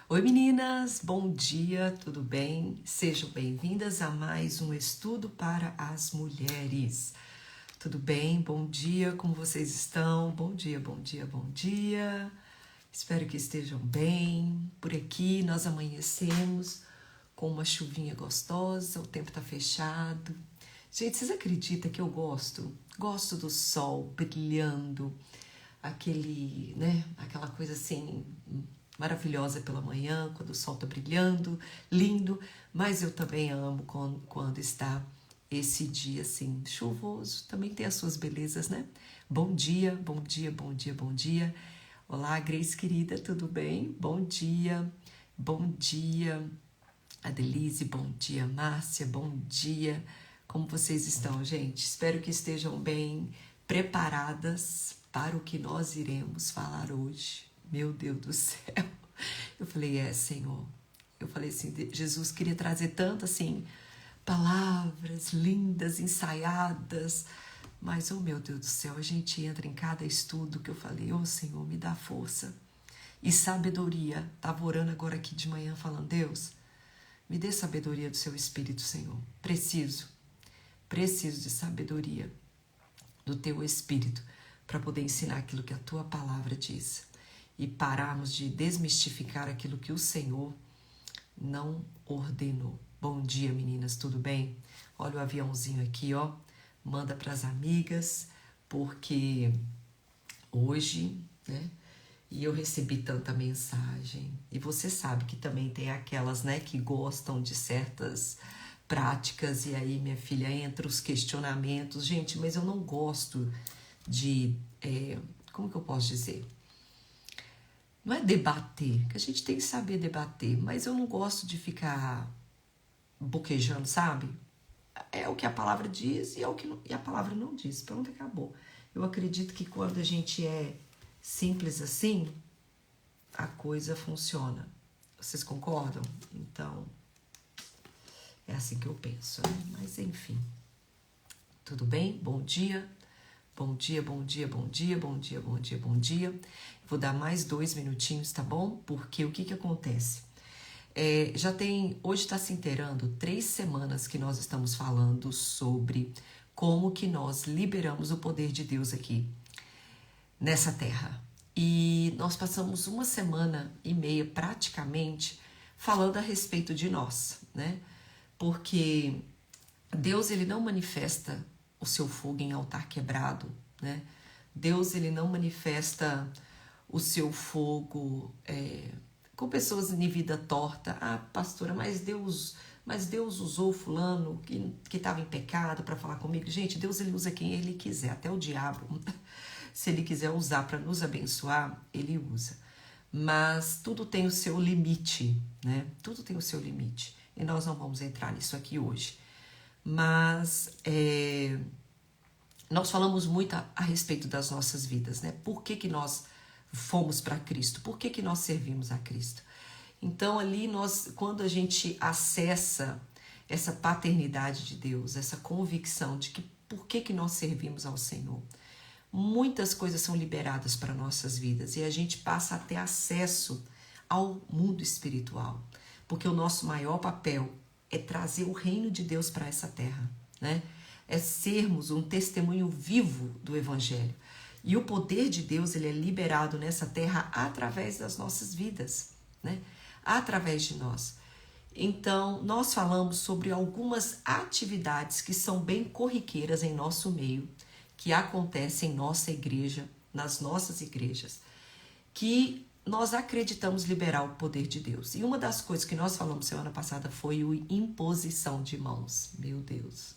Oi meninas, bom dia, tudo bem? Sejam bem-vindas a mais um estudo para as mulheres. Tudo bem? Bom dia, como vocês estão? Bom dia, bom dia, bom dia. Espero que estejam bem. Por aqui nós amanhecemos com uma chuvinha gostosa, o tempo tá fechado. Gente, vocês acreditam que eu gosto? Gosto do sol brilhando, aquela coisa assim maravilhosa pela manhã, quando o sol tá brilhando, lindo, mas eu também amo quando está esse dia assim chuvoso, também tem as suas belezas, né? Bom dia, bom dia, bom dia, bom dia. Olá, Grace querida, tudo bem? Bom dia, Adelise, bom dia, Márcia, bom dia. Como vocês estão, gente? Espero que estejam bem preparadas para o que nós iremos falar hoje. Meu Deus do céu. Eu falei, Senhor. Eu falei assim, Jesus queria trazer tanto assim, palavras lindas, ensaiadas, mas, oh meu Deus do céu, a gente entra em cada estudo que eu falei, oh Senhor, me dá força e sabedoria. Estava orando agora aqui de manhã falando, Deus, me dê sabedoria do seu Espírito, Senhor. Preciso de sabedoria do teu Espírito para poder ensinar aquilo que a tua palavra diz e pararmos de desmistificar aquilo que o Senhor não ordenou. Bom dia, meninas, tudo bem? Olha o aviãozinho aqui, ó. Manda para as amigas, porque hoje, né? E eu recebi tanta mensagem. E você sabe que também tem aquelas, né, que gostam de certas práticas. E aí, minha filha, entra os questionamentos. Gente, mas eu não gosto de... como que eu posso dizer? Não é debater, que a gente tem que saber debater. Mas eu não gosto de ficar boquejando, sabe? É o que a palavra diz e é o que e a palavra não diz. Pronto, acabou. Eu acredito que quando a gente é simples assim, a coisa funciona. Vocês concordam? Então, é assim que eu penso, né? Mas enfim. Tudo bem? Bom dia. Bom dia, bom dia, bom dia, bom dia, bom dia, bom dia. Vou dar mais 2 minutinhos, tá bom? Porque o que acontece? Hoje está se inteirando 3 semanas que nós estamos falando sobre como que nós liberamos o poder de Deus aqui nessa terra. E nós passamos 1,5 semanas praticamente falando a respeito de nós, né? Porque Deus, ele não manifesta o seu fogo em altar quebrado, né? Deus, ele não manifesta o seu fogo com pessoas em vida torta. Ah, pastora, mas Deus usou fulano que estava em pecado para falar comigo. Gente, Deus, ele usa quem ele quiser, até o diabo. Se ele quiser usar para nos abençoar, ele usa. Mas tudo tem o seu limite, né? Tudo tem o seu limite. E nós não vamos entrar nisso aqui hoje. Mas nós falamos muito a respeito das nossas vidas, né? Por que nós fomos para Cristo? Por que nós servimos a Cristo? Então ali quando a gente acessa essa paternidade de Deus, essa convicção de que por que nós servimos ao Senhor, muitas coisas são liberadas para nossas vidas e a gente passa a ter acesso ao mundo espiritual, porque o nosso maior papel é trazer o reino de Deus para essa terra, né? É sermos um testemunho vivo do Evangelho. E o poder de Deus, ele é liberado nessa terra através das nossas vidas, né? Através de nós. Então, nós falamos sobre algumas atividades que são bem corriqueiras em nosso meio, que acontecem em nossa igreja, nas nossas igrejas, que nós acreditamos liberar o poder de Deus. E uma das coisas que nós falamos semana passada foi o imposição de mãos. Meu Deus.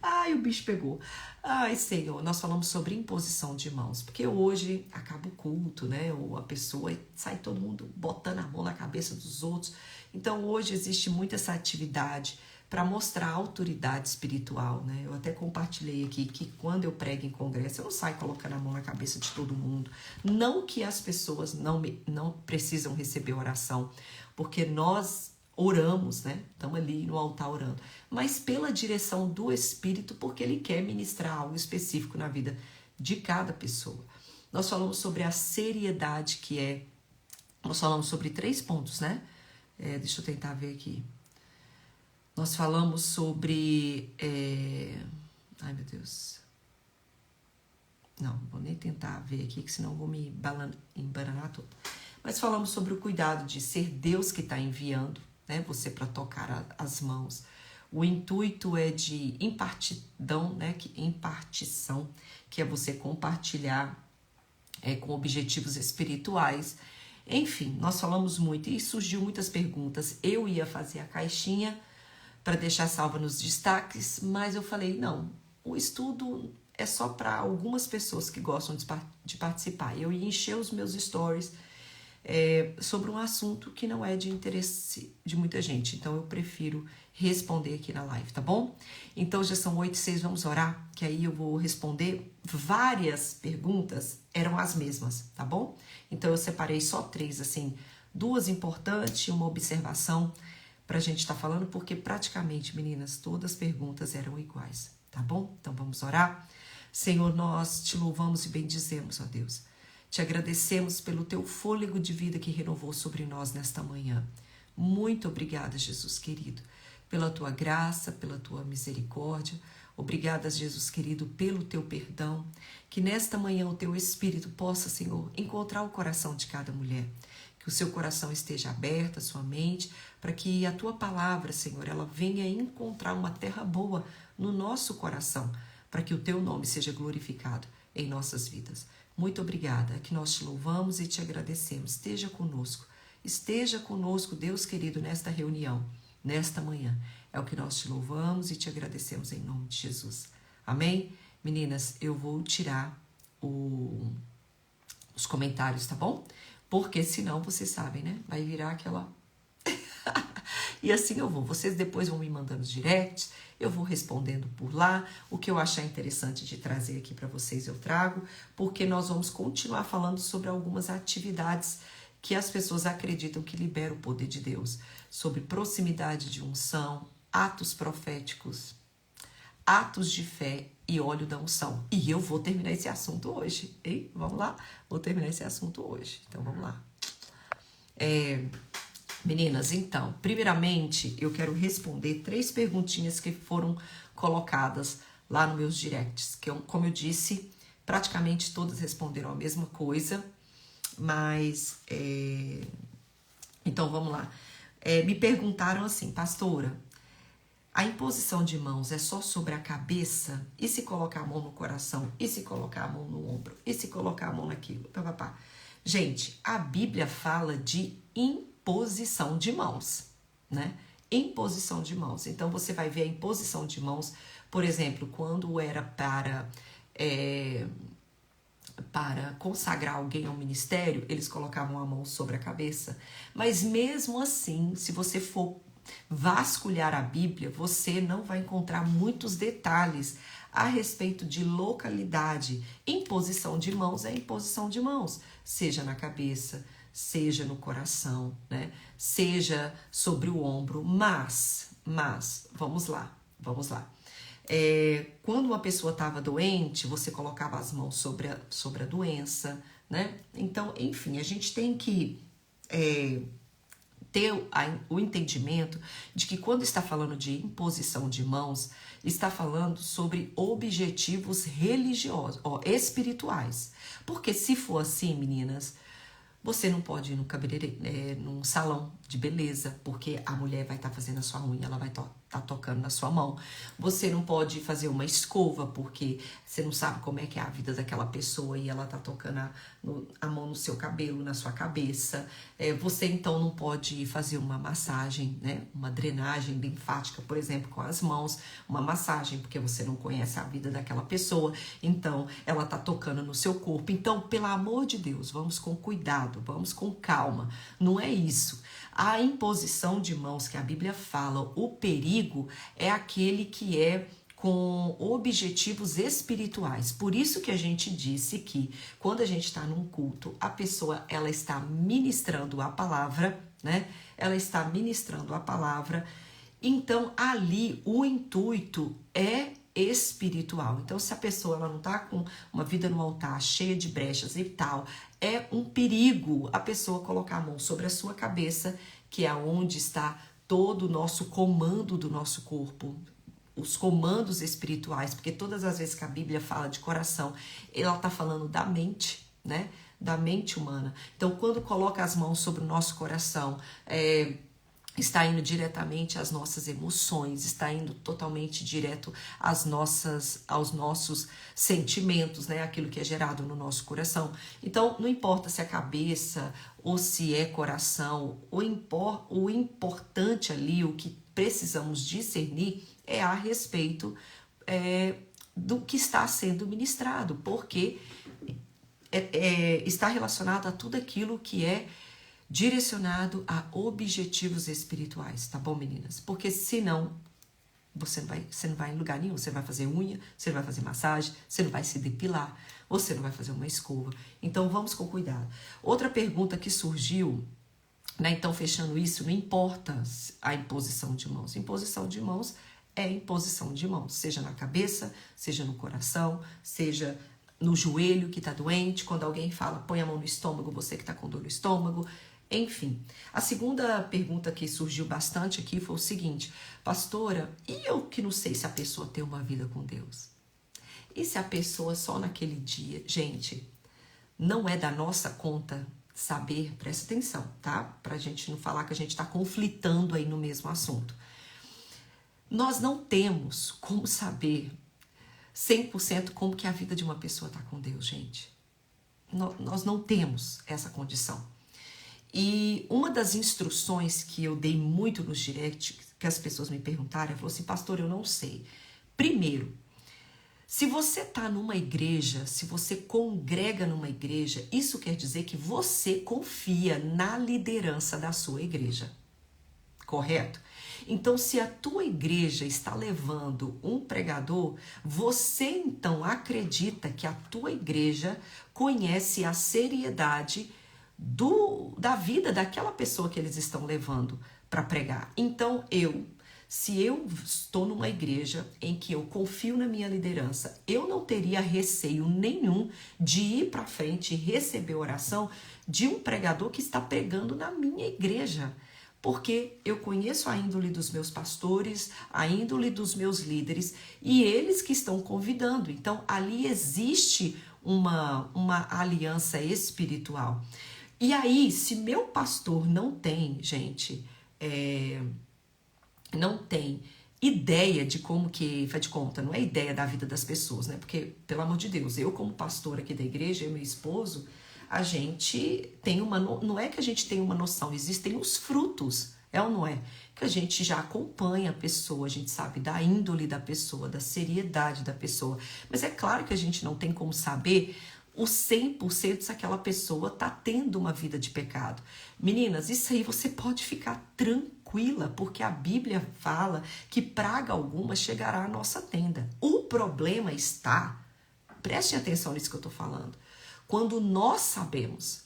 Ai, o bicho pegou. Ai, Senhor, nós falamos sobre imposição de mãos, porque hoje acaba o culto, né? Ou a pessoa sai todo mundo botando a mão na cabeça dos outros. Então, hoje existe muito essa atividade para mostrar a autoridade espiritual, né? Eu até compartilhei aqui que quando eu prego em congresso, eu não saio colocando a mão na cabeça de todo mundo. Não que as pessoas não precisam receber oração, porque nós oramos, né? Estamos ali no altar orando. Mas pela direção do Espírito, porque Ele quer ministrar algo específico na vida de cada pessoa. Nós falamos sobre a seriedade que é Nós falamos sobre 3 pontos, né? Deixa eu tentar ver aqui. Nós falamos sobre... Ai, meu Deus. Não, vou nem tentar ver aqui, que senão eu vou me embananar tudo. Mas falamos sobre o cuidado de ser Deus que está enviando, né, você para tocar as mãos. O intuito é de impartidão, né, impartição, que é você compartilhar com objetivos espirituais. Enfim, nós falamos muito e surgiu muitas perguntas. Eu ia fazer a caixinha para deixar salva nos destaques, mas eu falei, não, o estudo é só para algumas pessoas que gostam de participar. Eu ia encher os meus stories sobre um assunto que não é de interesse de muita gente. Então, eu prefiro responder aqui na live, tá bom? Então, já são 8h06, vamos orar, que aí eu vou responder várias perguntas, eram as mesmas, tá bom? Então, eu separei só 3, assim, 2 importantes e uma observação pra gente estar falando, porque praticamente, meninas, todas as perguntas eram iguais, tá bom? Então, vamos orar? Senhor, nós te louvamos e bendizemos, ó Deus. Te agradecemos pelo teu fôlego de vida que renovou sobre nós nesta manhã. Muito obrigada, Jesus querido, pela tua graça, pela tua misericórdia. Obrigada, Jesus querido, pelo teu perdão. Que nesta manhã o teu Espírito possa, Senhor, encontrar o coração de cada mulher. Que o seu coração esteja aberto, a sua mente, para que a tua palavra, Senhor, ela venha encontrar uma terra boa no nosso coração, para que o teu nome seja glorificado em nossas vidas. Muito obrigada, que nós te louvamos e te agradecemos. Esteja conosco, Deus querido, nesta reunião, nesta manhã. É o que nós te louvamos e te agradecemos em nome de Jesus. Amém? Meninas, eu vou tirar os comentários, tá bom? Porque senão, vocês sabem, né? Vai virar aquela... E assim eu vou. Vocês depois vão me mandando os directs, eu vou respondendo por lá. O que eu achar interessante de trazer aqui para vocês eu trago, porque nós vamos continuar falando sobre algumas atividades que as pessoas acreditam que liberam o poder de Deus. Sobre proximidade de unção, atos proféticos, atos de fé e óleo da unção. E eu vou terminar esse assunto hoje, hein? Vamos lá? Vou terminar esse assunto hoje. Então, vamos lá. Meninas, então, primeiramente, eu quero responder 3 perguntinhas que foram colocadas lá nos meus directs, que, como eu disse, praticamente todas responderam a mesma coisa, mas, então, vamos lá. Me perguntaram assim, pastora, a imposição de mãos é só sobre a cabeça? E se colocar a mão no coração? E se colocar a mão no ombro? E se colocar a mão naquilo? Papapá. Gente, a Bíblia fala de imposição de mãos, né? Imposição de mãos. Então, você vai ver a imposição de mãos, por exemplo, quando era para consagrar alguém ao ministério, eles colocavam a mão sobre a cabeça. Mas mesmo assim, se você for vasculhar a Bíblia, você não vai encontrar muitos detalhes a respeito de localidade. Imposição de mãos é imposição de mãos, seja na cabeça, seja no coração, né? Seja sobre o ombro, mas, vamos lá. Quando uma pessoa estava doente, você colocava as mãos sobre a doença, né? Então, enfim, a gente tem que ter o entendimento de que quando está falando de imposição de mãos, está falando sobre objetivos religiosos, espirituais. Porque se for assim, meninas, você não pode ir num salão de beleza, porque a mulher vai estar fazendo a sua unha, ela vai estar tocando na sua mão. Você não pode fazer uma escova, porque você não sabe como é que é a vida daquela pessoa e ela está tocando a mão no seu cabelo, na sua cabeça. Você, então, não pode fazer uma massagem, né? Uma drenagem linfática, por exemplo, com as mãos. Uma massagem, porque você não conhece a vida daquela pessoa. Então, ela está tocando no seu corpo. Então, pelo amor de Deus, vamos com cuidado, vamos com calma. Não é isso. A imposição de mãos que a Bíblia fala, o perigo é aquele que é com objetivos espirituais. Por isso que a gente disse que quando a gente está num culto, a pessoa ela está ministrando a palavra, né? Ela está ministrando a palavra. Então ali o intuito é espiritual. Então, se a pessoa ela não está com uma vida no altar cheia de brechas e tal, é um perigo a pessoa colocar a mão sobre a sua cabeça, que é onde está todo o nosso comando do nosso corpo, os comandos espirituais, porque todas as vezes que a Bíblia fala de coração, ela está falando da mente, né? Da mente humana. Então, quando coloca as mãos sobre o nosso coração, está indo diretamente às nossas emoções, está indo totalmente direto aos nossos sentimentos, né? Aquilo que é gerado no nosso coração. Então, não importa se é cabeça ou se é coração, o importante ali, o que precisamos discernir é a respeito do que está sendo ministrado, porque está relacionado a tudo aquilo que é direcionado a objetivos espirituais, tá bom, meninas? Porque senão você não vai em lugar nenhum. Você não vai fazer unha, você não vai fazer massagem, você não vai se depilar, você não vai fazer uma escova. Então vamos com cuidado. Outra pergunta que surgiu, né? Então fechando isso, não importa a imposição de mãos. Imposição de mãos é imposição de mãos, seja na cabeça, seja no coração, seja no joelho que está doente, quando alguém fala põe a mão no estômago, você que está com dor no estômago, enfim. A segunda pergunta que surgiu bastante aqui foi o seguinte: pastora, e eu que não sei se a pessoa tem uma vida com Deus? E se a pessoa só naquele dia? Gente, não é da nossa conta saber, presta atenção, tá? Pra gente não falar que a gente está conflitando aí no mesmo assunto. Nós não temos como saber 100% como que a vida de uma pessoa está com Deus, gente. Nós não temos essa condição. E uma das instruções que eu dei muito nos directs, que as pessoas me perguntaram, falou assim: pastor, eu não sei. Primeiro, se você está numa igreja, se você congrega numa igreja, isso quer dizer que você confia na liderança da sua igreja. Correto? Então, se a tua igreja está levando um pregador, você então acredita que a tua igreja conhece a seriedade da vida daquela pessoa que eles estão levando para pregar. Então, se eu estou numa igreja em que eu confio na minha liderança, eu não teria receio nenhum de ir para frente e receber oração de um pregador que está pregando na minha igreja. Porque eu conheço a índole dos meus pastores, a índole dos meus líderes, e eles que estão convidando. Então, ali existe uma aliança espiritual. E aí, se meu pastor não tem, gente, não tem ideia de como que, faz de conta, não é ideia da vida das pessoas, né? Porque, pelo amor de Deus, eu como pastor aqui da igreja, eu e meu esposo, a gente tem não é que a gente tem uma noção, existem os frutos, é ou não é? Que a gente já acompanha a pessoa, a gente sabe da índole da pessoa, da seriedade da pessoa. Mas é claro que a gente não tem como saber o 100% se aquela pessoa está tendo uma vida de pecado. Meninas, isso aí você pode ficar tranquila, porque a Bíblia fala que praga alguma chegará à nossa tenda. O problema está, prestem atenção nisso que eu estou falando, quando nós sabemos.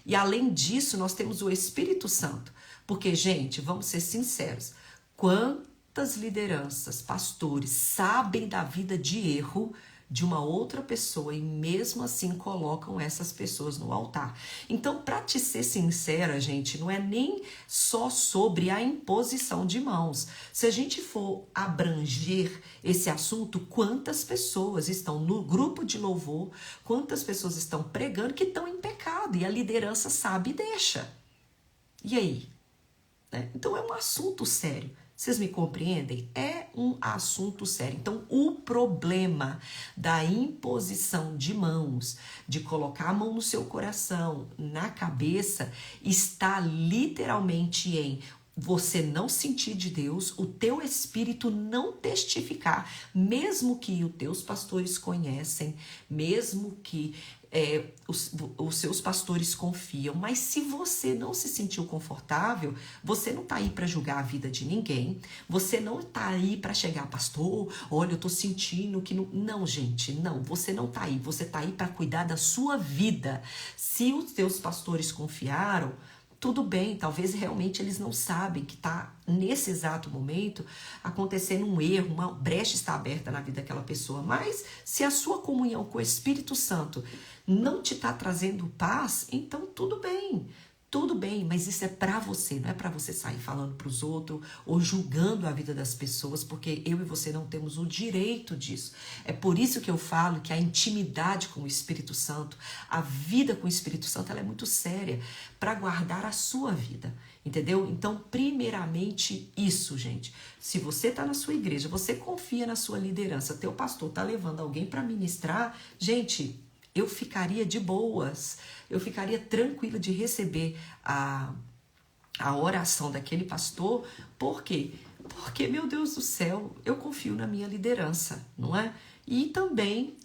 E além disso, nós temos o Espírito Santo. Porque, gente, vamos ser sinceros, quantas lideranças, pastores, sabem da vida de erro de uma outra pessoa e mesmo assim colocam essas pessoas no altar. Então, para te ser sincera, gente, não é nem só sobre a imposição de mãos. Se a gente for abranger esse assunto, quantas pessoas estão no grupo de louvor, quantas pessoas estão pregando que estão em pecado e a liderança sabe e deixa. E aí? Então, é um assunto sério. Vocês me compreendem? É um assunto sério. Então, o problema da imposição de mãos, de colocar a mão no seu coração, na cabeça, está literalmente em você não sentir de Deus, o teu espírito não testificar, mesmo que os teus pastores conhecem, mesmo que os seus pastores confiam, mas se você não se sentiu confortável, você não tá aí para julgar a vida de ninguém, você não tá aí para chegar, pastor, olha, eu tô sentindo que não... Não, gente, não, você não tá aí, você tá aí para cuidar da sua vida. Se os teus pastores confiaram, tudo bem, talvez realmente eles não sabem que está nesse exato momento acontecendo um erro, uma brecha está aberta na vida daquela pessoa. Mas se a sua comunhão com o Espírito Santo não te está trazendo paz, então tudo bem. Tudo bem, mas isso é para você, não é para você sair falando para os outros ou julgando a vida das pessoas, porque eu e você não temos o direito disso. É por isso que eu falo que a intimidade com o Espírito Santo, a vida com o Espírito Santo, ela é muito séria para guardar a sua vida, entendeu? Então, primeiramente isso, gente. Se você está na sua igreja, você confia na sua liderança, teu pastor está levando alguém para ministrar, gente, eu ficaria de boas, eu ficaria tranquila de receber a oração daquele pastor. Por quê? Porque, meu Deus do céu, eu confio na minha liderança, não é? E também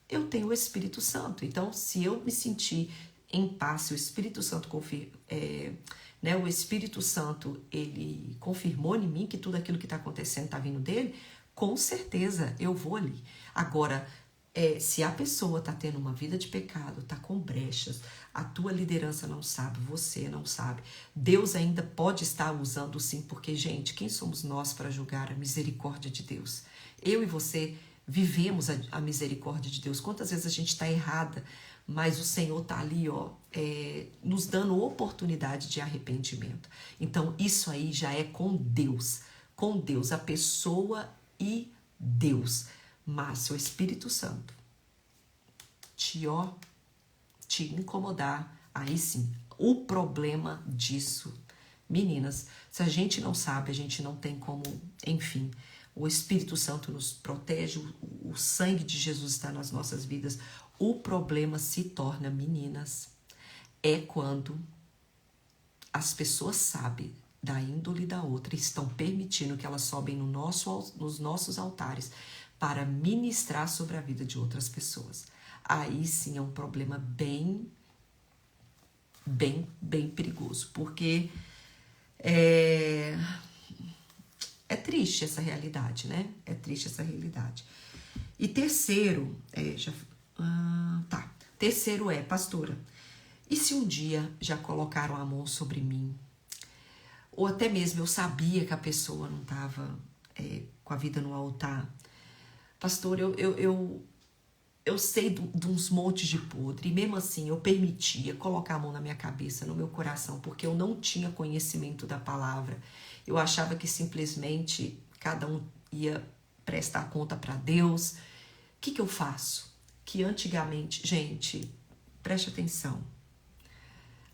eu tenho o Espírito Santo. Então, se eu me sentir em paz, se o Espírito Santo o Espírito Santo, ele confirmou em mim que tudo aquilo que está acontecendo está vindo dele, com certeza eu vou ali. Agora, se a pessoa está tendo uma vida de pecado, está com brechas, a tua liderança não sabe, você não sabe, Deus ainda pode estar usando sim, porque, gente, quem somos nós para julgar a misericórdia de Deus? Eu e você vivemos a misericórdia de Deus. Quantas vezes a gente está errada, mas o Senhor está ali, nos dando oportunidade de arrependimento. Então, isso aí já é com Deus, a pessoa e Deus. Mas se o Espírito Santo te incomodar, aí sim, o problema disso, meninas, se a gente não sabe, a gente não tem como, enfim, o Espírito Santo nos protege, o sangue de Jesus está nas nossas vidas. O problema se torna, meninas, é quando as pessoas sabem da índole da outra e estão permitindo que elas sobem nos nossos altares para ministrar sobre a vida de outras pessoas. Aí sim é um problema bem perigoso, porque é triste essa realidade, né? É triste essa realidade. E terceiro, terceiro pastora, e se um dia já colocaram a mão sobre mim, ou até mesmo eu sabia que a pessoa não estava com a vida no altar, pastor, eu sei de uns montes de podre, e mesmo assim eu permitia colocar a mão na minha cabeça, no meu coração, porque eu não tinha conhecimento da palavra. Eu achava que simplesmente cada um ia prestar conta para Deus. O que eu faço? Que antigamente, gente, preste atenção,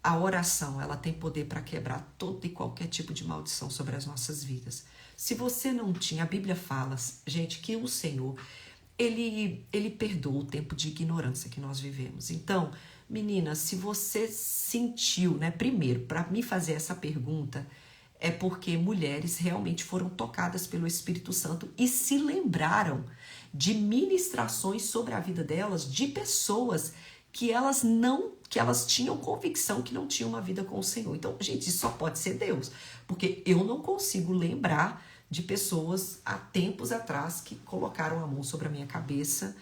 a oração, ela tem poder para quebrar todo e qualquer tipo de maldição sobre as nossas vidas. Se você não tinha, a Bíblia fala, gente, que o Senhor, ele perdoa o tempo de ignorância que nós vivemos. Então, menina, se você sentiu, né? Primeiro, para me fazer essa pergunta, é porque mulheres realmente foram tocadas pelo Espírito Santo e se lembraram de ministrações sobre a vida delas, de pessoas que elas tinham convicção que não tinham uma vida com o Senhor. Então, gente, isso só pode ser Deus, porque eu não consigo lembrar de pessoas há tempos atrás que colocaram a mão sobre a minha cabeça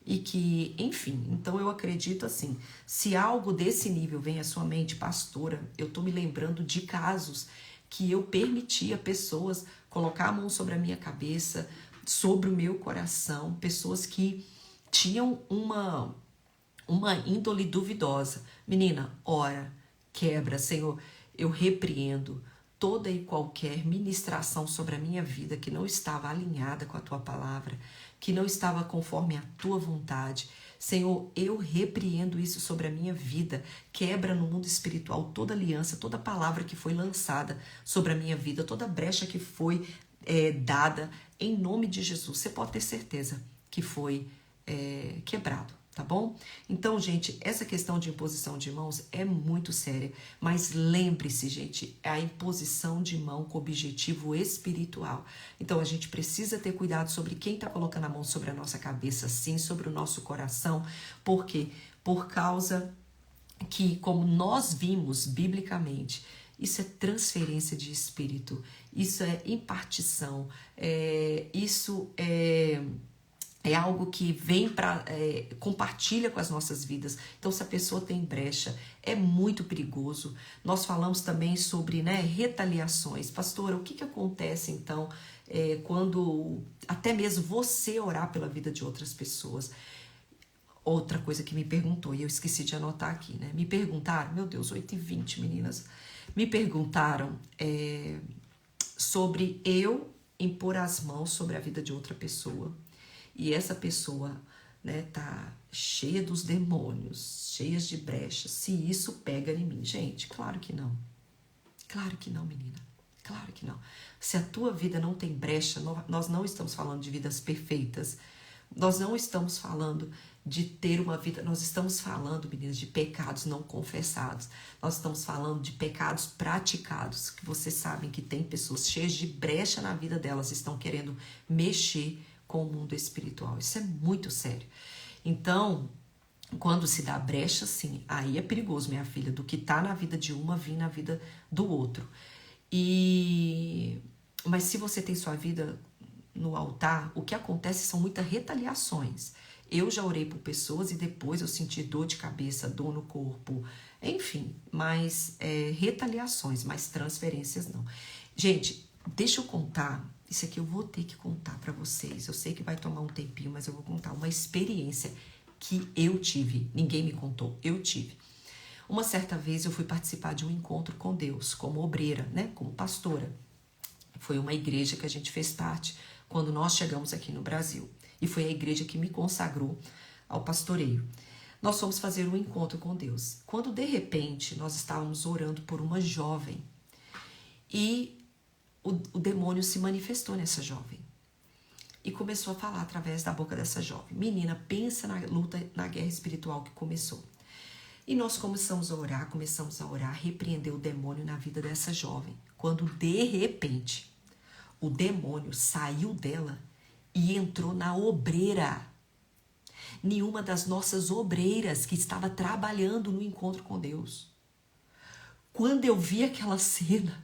e que, enfim, então eu acredito assim, se algo desse nível vem à sua mente, pastora, eu tô me lembrando de casos que eu permitia pessoas colocar a mão sobre a minha cabeça, sobre o meu coração, pessoas que tinham uma índole duvidosa. Menina, ora, quebra, Senhor, eu repreendo toda e qualquer ministração sobre a minha vida que não estava alinhada com a tua palavra, que não estava conforme a tua vontade. Senhor, eu repreendo isso sobre a minha vida. Quebra no mundo espiritual toda aliança, toda palavra que foi lançada sobre a minha vida, toda brecha que foi dada em nome de Jesus. Você pode ter certeza que foi quebrado. Tá bom? Então, gente, essa questão de imposição de mãos é muito séria, mas lembre-se, gente, é a imposição de mão com objetivo espiritual. Então, a gente precisa ter cuidado sobre quem está colocando a mão sobre a nossa cabeça, sim, sobre o nosso coração. Por quê? Por causa que, como nós vimos biblicamente, isso é transferência de espírito, isso é impartição, isso é É algo que vem para compartilha com as nossas vidas. Então, se a pessoa tem brecha, é muito perigoso. Nós falamos também sobre, né, retaliações. Pastora, o que acontece então quando até mesmo você orar pela vida de outras pessoas? Outra coisa que me perguntou, e eu esqueci de anotar aqui, né? Me perguntaram, meu Deus, 8h20, meninas. Me perguntaram sobre eu impor as mãos sobre a vida de outra pessoa. E essa pessoa, né, tá cheia dos demônios, cheias de brechas. Se isso pega em mim, gente, claro que não. Claro que não, menina. Claro que não. Se a tua vida não tem brecha, nós não estamos falando de vidas perfeitas. Nós não estamos falando de ter uma vida, nós estamos falando, meninas, de pecados não confessados. Nós estamos falando de pecados praticados, que vocês sabem que tem pessoas cheias de brecha na vida delas, estão querendo mexer com o mundo espiritual. Isso é muito sério. Então, quando se dá brecha, sim, aí é perigoso, minha filha, do que tá na vida de uma vir na vida do outro. Mas se você tem sua vida no altar, o que acontece são muitas retaliações. Eu já orei por pessoas e depois eu senti dor de cabeça, dor no corpo, enfim, mas retaliações, mas transferências não. Gente, deixa eu contar, isso aqui eu vou ter que contar para vocês. Eu sei que vai tomar um tempinho, mas eu vou contar uma experiência que eu tive. Ninguém me contou, eu tive. Uma certa vez eu fui participar de um encontro com Deus, como obreira, né, como pastora. Foi uma igreja que a gente fez parte quando nós chegamos aqui no Brasil. E foi a igreja que me consagrou ao pastoreio. Nós fomos fazer um encontro com Deus. Quando, de repente, nós estávamos orando por uma jovem. E o demônio se manifestou nessa jovem. E começou a falar através da boca dessa jovem. Menina, pensa na luta, na guerra espiritual que começou. E nós começamos a orar, repreender o demônio na vida dessa jovem. Quando, de repente, o demônio saiu dela e entrou na obreira. Nenhuma das nossas obreiras que estava trabalhando no encontro com Deus. Quando eu vi aquela cena,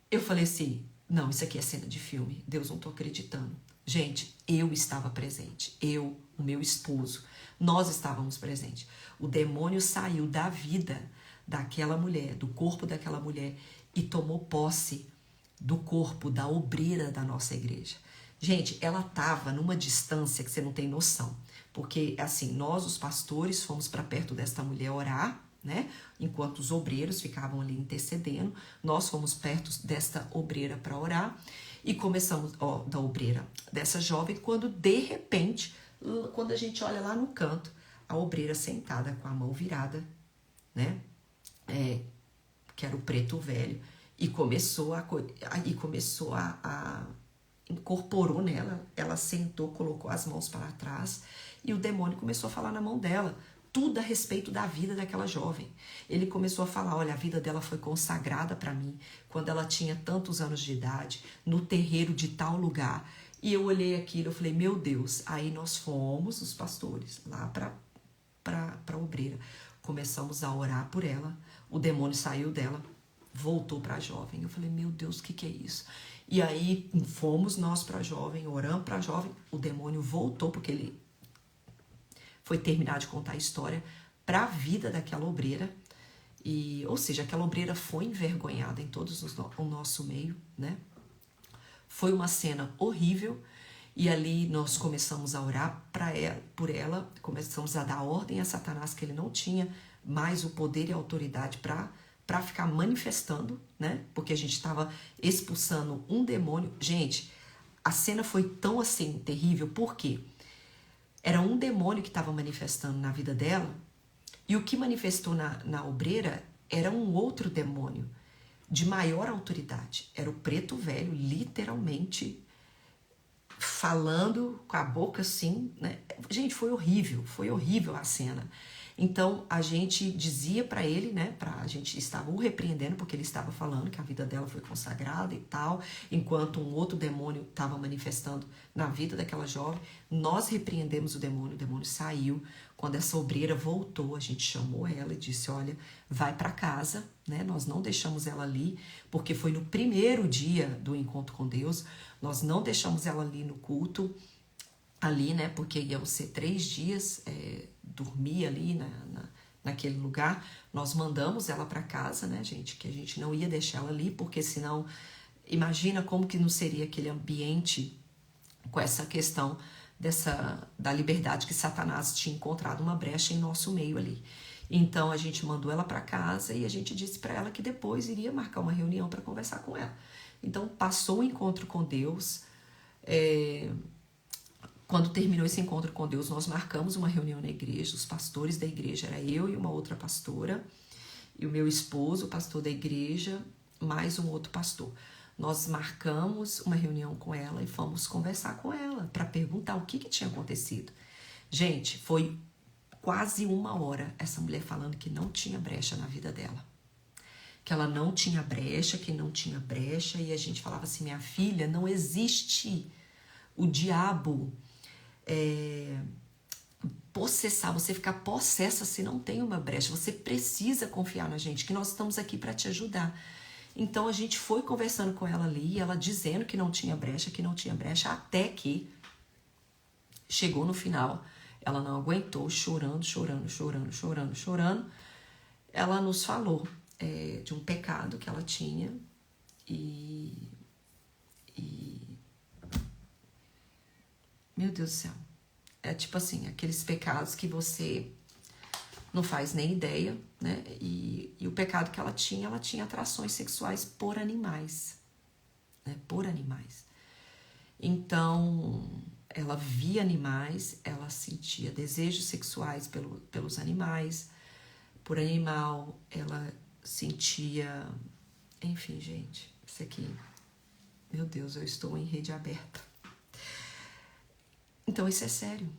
eu falei assim, não, isso aqui é cena de filme. Deus, não estou acreditando. Gente, eu estava presente. Eu, o meu esposo, nós estávamos presentes. O demônio saiu da vida daquela mulher, do corpo daquela mulher e tomou posse do corpo da obreira da nossa igreja. Gente, ela estava numa distância que você não tem noção. Porque, assim, nós, os pastores, fomos para perto desta mulher orar, né? Enquanto os obreiros ficavam ali intercedendo, nós fomos perto desta obreira para orar e começamos, da obreira, dessa jovem, quando de repente, quando a gente olha lá no canto, a obreira sentada com a mão virada, né? Que era o preto velho, e começou a incorporou nela, ela sentou, colocou as mãos para trás e o demônio começou a falar na mão dela, tudo a respeito da vida daquela jovem. Ele começou a falar, olha, a vida dela foi consagrada para mim quando ela tinha tantos anos de idade, no terreiro de tal lugar. E eu olhei aquilo, eu falei, meu Deus. Aí nós fomos, os pastores, lá para a obreira. Começamos a orar por ela, o demônio saiu dela, voltou para a jovem. Eu falei, meu Deus, o que é isso? E aí fomos nós para a jovem, oramos para a jovem, o demônio voltou, porque ele foi terminar de contar a história para a vida daquela obreira. Ou seja, aquela obreira foi envergonhada em todos o nosso meio, né? Foi uma cena horrível. E ali nós começamos a orar por ela, começamos a dar ordem a Satanás, que ele não tinha mais o poder e a autoridade para ficar manifestando, né? Porque a gente estava expulsando um demônio. Gente, a cena foi tão assim terrível, porque era um demônio que estava manifestando na vida dela, e o que manifestou na obreira era um outro demônio de maior autoridade. Era o preto velho, literalmente falando com a boca assim, né? Gente, foi horrível a cena. Então a gente dizia para ele, né? A gente estava o repreendendo porque ele estava falando que a vida dela foi consagrada e tal, enquanto um outro demônio estava manifestando na vida daquela jovem. Nós repreendemos o demônio saiu. Quando essa obreira voltou, a gente chamou ela e disse, olha, vai para casa, né? Nós não deixamos ela ali, porque foi no primeiro dia do encontro com Deus, nós não deixamos ela ali no culto. ali, né? Porque iam ser 3 dias, dormir ali naquele lugar. Nós mandamos ela para casa, né, gente? Que a gente não ia deixar ela ali, porque senão, imagina como que não seria aquele ambiente com essa questão da liberdade que Satanás tinha encontrado uma brecha em nosso meio ali. Então a gente mandou ela para casa e a gente disse para ela que depois iria marcar uma reunião para conversar com ela. Então passou o encontro com Deus. Quando terminou esse encontro com Deus, nós marcamos uma reunião na igreja. Os pastores da igreja, era eu e uma outra pastora, e o meu esposo, o pastor da igreja, mais um outro pastor. Nós marcamos uma reunião com ela e fomos conversar com ela para perguntar o que tinha acontecido. Gente, foi quase 1 hora essa mulher falando que não tinha brecha na vida dela. Que ela não tinha brecha, que não tinha brecha. E a gente falava assim, minha filha, não existe o diabo possessar, você ficar possessa se não tem uma brecha. Você precisa confiar na gente, que nós estamos aqui para te ajudar. Então a gente foi conversando com ela ali, ela dizendo que não tinha brecha, até que chegou no final. Ela não aguentou, chorando. Ela nos falou de um pecado que ela tinha e meu Deus do céu, é tipo assim, aqueles pecados que você não faz nem ideia, né? E o pecado que ela tinha atrações sexuais por animais, né? Por animais. Então, ela via animais, ela sentia desejos sexuais pelos animais, por animal, ela sentia... Enfim, gente, isso aqui... Meu Deus, eu estou em rede aberta. Então, isso é sério.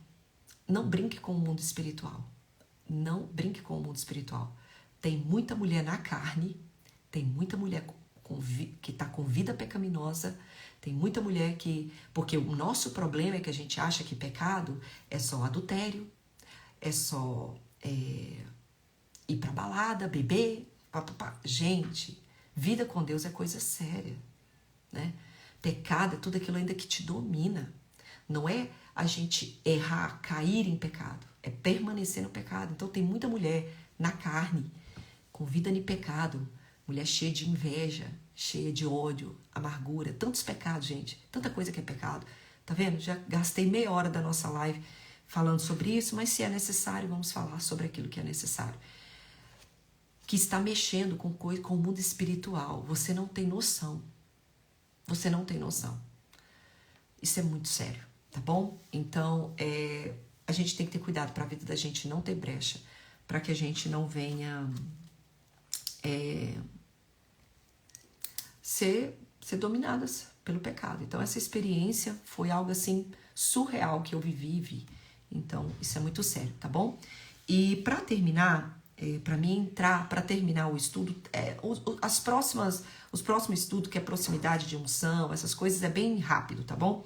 Não brinque com o mundo espiritual. Não brinque com o mundo espiritual. Tem muita mulher na carne, tem muita mulher que está com vida pecaminosa, tem muita mulher que... Porque o nosso problema é que a gente acha que pecado é só adultério, é só ir pra balada, beber, papapá. Gente, vida com Deus é coisa séria, né? Pecado é tudo aquilo ainda que te domina. Não é a gente errar, cair em pecado. É permanecer no pecado. Então tem muita mulher na carne, com vida em pecado. Mulher cheia de inveja, cheia de ódio, amargura. Tantos pecados, gente. Tanta coisa que é pecado. Tá vendo? Já gastei meia hora da nossa live falando sobre isso, mas se é necessário, vamos falar sobre aquilo que é necessário. Que está mexendo com o mundo espiritual. Você não tem noção. Você não tem noção. Isso é muito sério, tá bom? Então, a gente tem que ter cuidado para a vida da gente não ter brecha, para que a gente não venha ser dominadas pelo pecado. Então, essa experiência foi algo assim surreal que eu vivi. Então, isso é muito sério, tá bom? E para terminar, para terminar o estudo, os próximos estudos, que é proximidade de unção, essas coisas, é bem rápido, tá bom?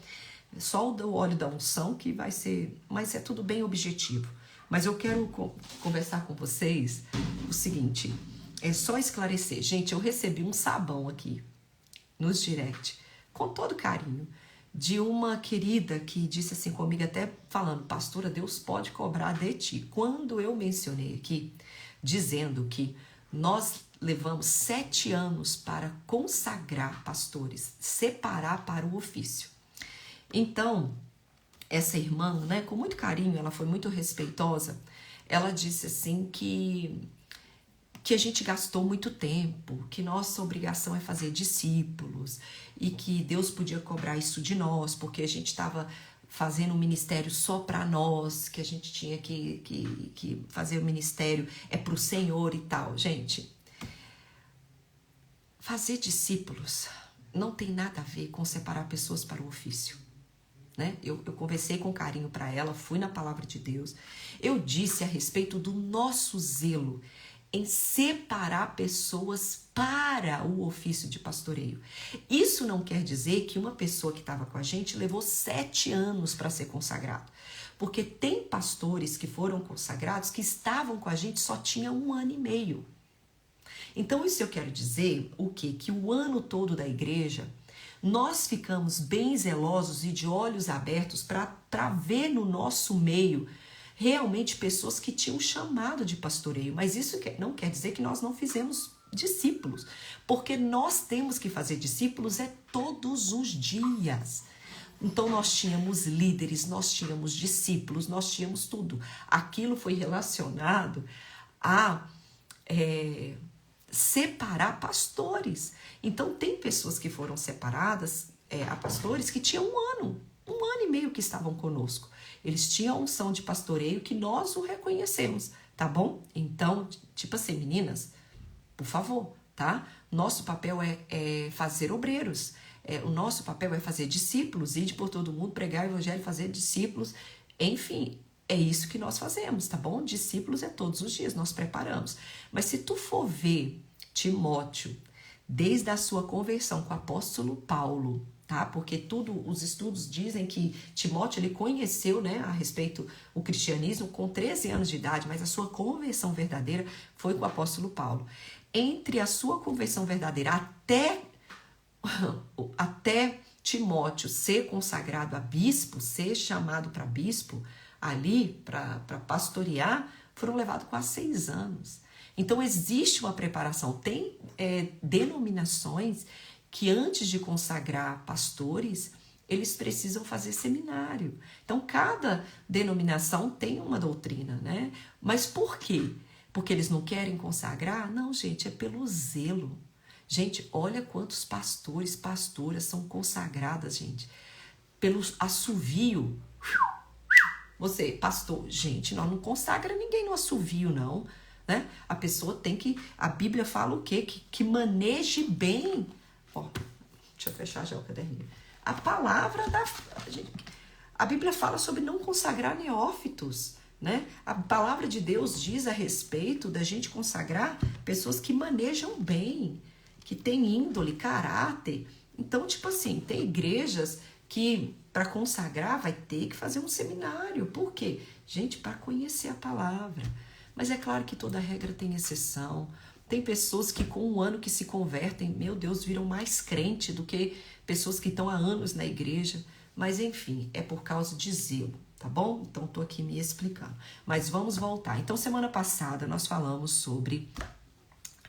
Só o óleo da unção que vai ser, mas é tudo bem objetivo. Mas eu quero conversar com vocês o seguinte, é só esclarecer. Gente, eu recebi um sabão aqui nos direct, com todo carinho, de uma querida que disse assim comigo, até falando, pastora, Deus pode cobrar de ti. Quando eu mencionei aqui, dizendo que nós levamos 7 anos para consagrar pastores, separar para o ofício. Então, essa irmã, né, com muito carinho, ela foi muito respeitosa, ela disse assim que a gente gastou muito tempo, que nossa obrigação é fazer discípulos e que Deus podia cobrar isso de nós, porque a gente estava fazendo um ministério só para nós, que a gente tinha que fazer o ministério para o Senhor e tal. Gente, fazer discípulos não tem nada a ver com separar pessoas para o ofício. Né? Eu conversei com carinho para ela, fui na palavra de Deus. Eu disse a respeito do nosso zelo em separar pessoas para o ofício de pastoreio. Isso não quer dizer que uma pessoa que estava com a gente levou 7 anos para ser consagrado. Porque tem pastores que foram consagrados que estavam com a gente só tinha 1 ano e meio. Então isso eu quero dizer o quê? Que o ano todo da igreja nós ficamos bem zelosos e de olhos abertos para ver no nosso meio realmente pessoas que tinham chamado de pastoreio. Mas isso não quer dizer que nós não fizemos discípulos, porque nós temos que fazer discípulos todos os dias. Então nós tínhamos líderes, nós tínhamos discípulos, nós tínhamos tudo. Aquilo foi relacionado a separar pastores. Então tem pessoas que foram separadas a pastores que tinham um ano e meio que estavam conosco. Eles tinham a unção de pastoreio que nós o reconhecemos, tá bom? Então, tipo assim, meninas, por favor, tá? Nosso papel é fazer obreiros. O nosso papel é fazer discípulos, ir por todo mundo, pregar o evangelho, fazer discípulos. Enfim, é isso que nós fazemos, tá bom? Discípulos todos os dias, nós preparamos. Mas se tu for ver Timóteo, desde a sua conversão com o apóstolo Paulo, tá? Porque os estudos dizem que Timóteo, ele conheceu, né, a respeito do cristianismo com 13 anos de idade, mas a sua conversão verdadeira foi com o apóstolo Paulo. Entre a sua conversão verdadeira até Timóteo ser consagrado a bispo, ser chamado para bispo, ali para pastorear, foram levados quase 6 anos. Então existe uma preparação. Tem denominações que antes de consagrar pastores, eles precisam fazer seminário. Então cada denominação tem uma doutrina, né? Mas por quê? Porque eles não querem consagrar? Não, gente, é pelo zelo. Gente, olha quantos pastores, pastoras são consagradas, gente, pelo assovio. Você, pastor, gente, nós não consagra ninguém no assovio, não, né? A pessoa tem que, a Bíblia fala o quê? Que maneje bem. Ó, deixa eu fechar já o caderninho. A palavra a Bíblia fala sobre não consagrar neófitos, né? A palavra de Deus diz a respeito da gente consagrar pessoas que manejam bem, que têm índole, caráter. Então, tipo assim, tem igrejas que para consagrar vai ter que fazer um seminário. Por quê? Gente, para conhecer a palavra. Mas é claro que toda regra tem exceção. Tem pessoas que com um ano que se convertem, meu Deus, viram mais crente do que pessoas que estão há anos na igreja. Mas enfim, é por causa de zelo, tá bom? Então tô aqui me explicando. Mas vamos voltar. Então semana passada nós falamos sobre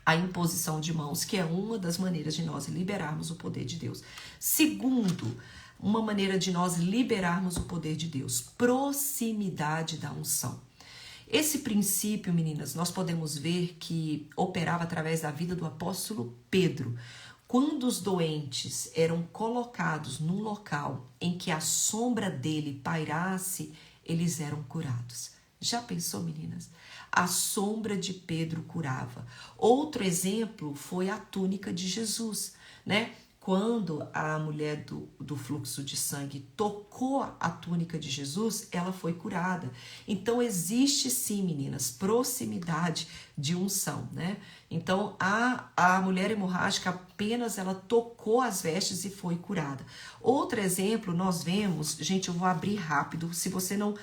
a imposição de mãos, que é uma das maneiras de nós liberarmos o poder de Deus. Segundo, uma maneira de nós liberarmos o poder de Deus, proximidade da unção. Esse princípio, meninas, nós podemos ver que operava através da vida do apóstolo Pedro. Quando os doentes eram colocados num local em que a sombra dele pairasse, eles eram curados. Já pensou, meninas? A sombra de Pedro curava. Outro exemplo foi a túnica de Jesus, né? Quando a mulher do fluxo de sangue tocou a túnica de Jesus, ela foi curada. Então existe sim, meninas, proximidade de unção, né? Então a mulher hemorrágica apenas ela tocou as vestes e foi curada. Outro exemplo nós vemos, gente, eu vou abrir rápido, se você não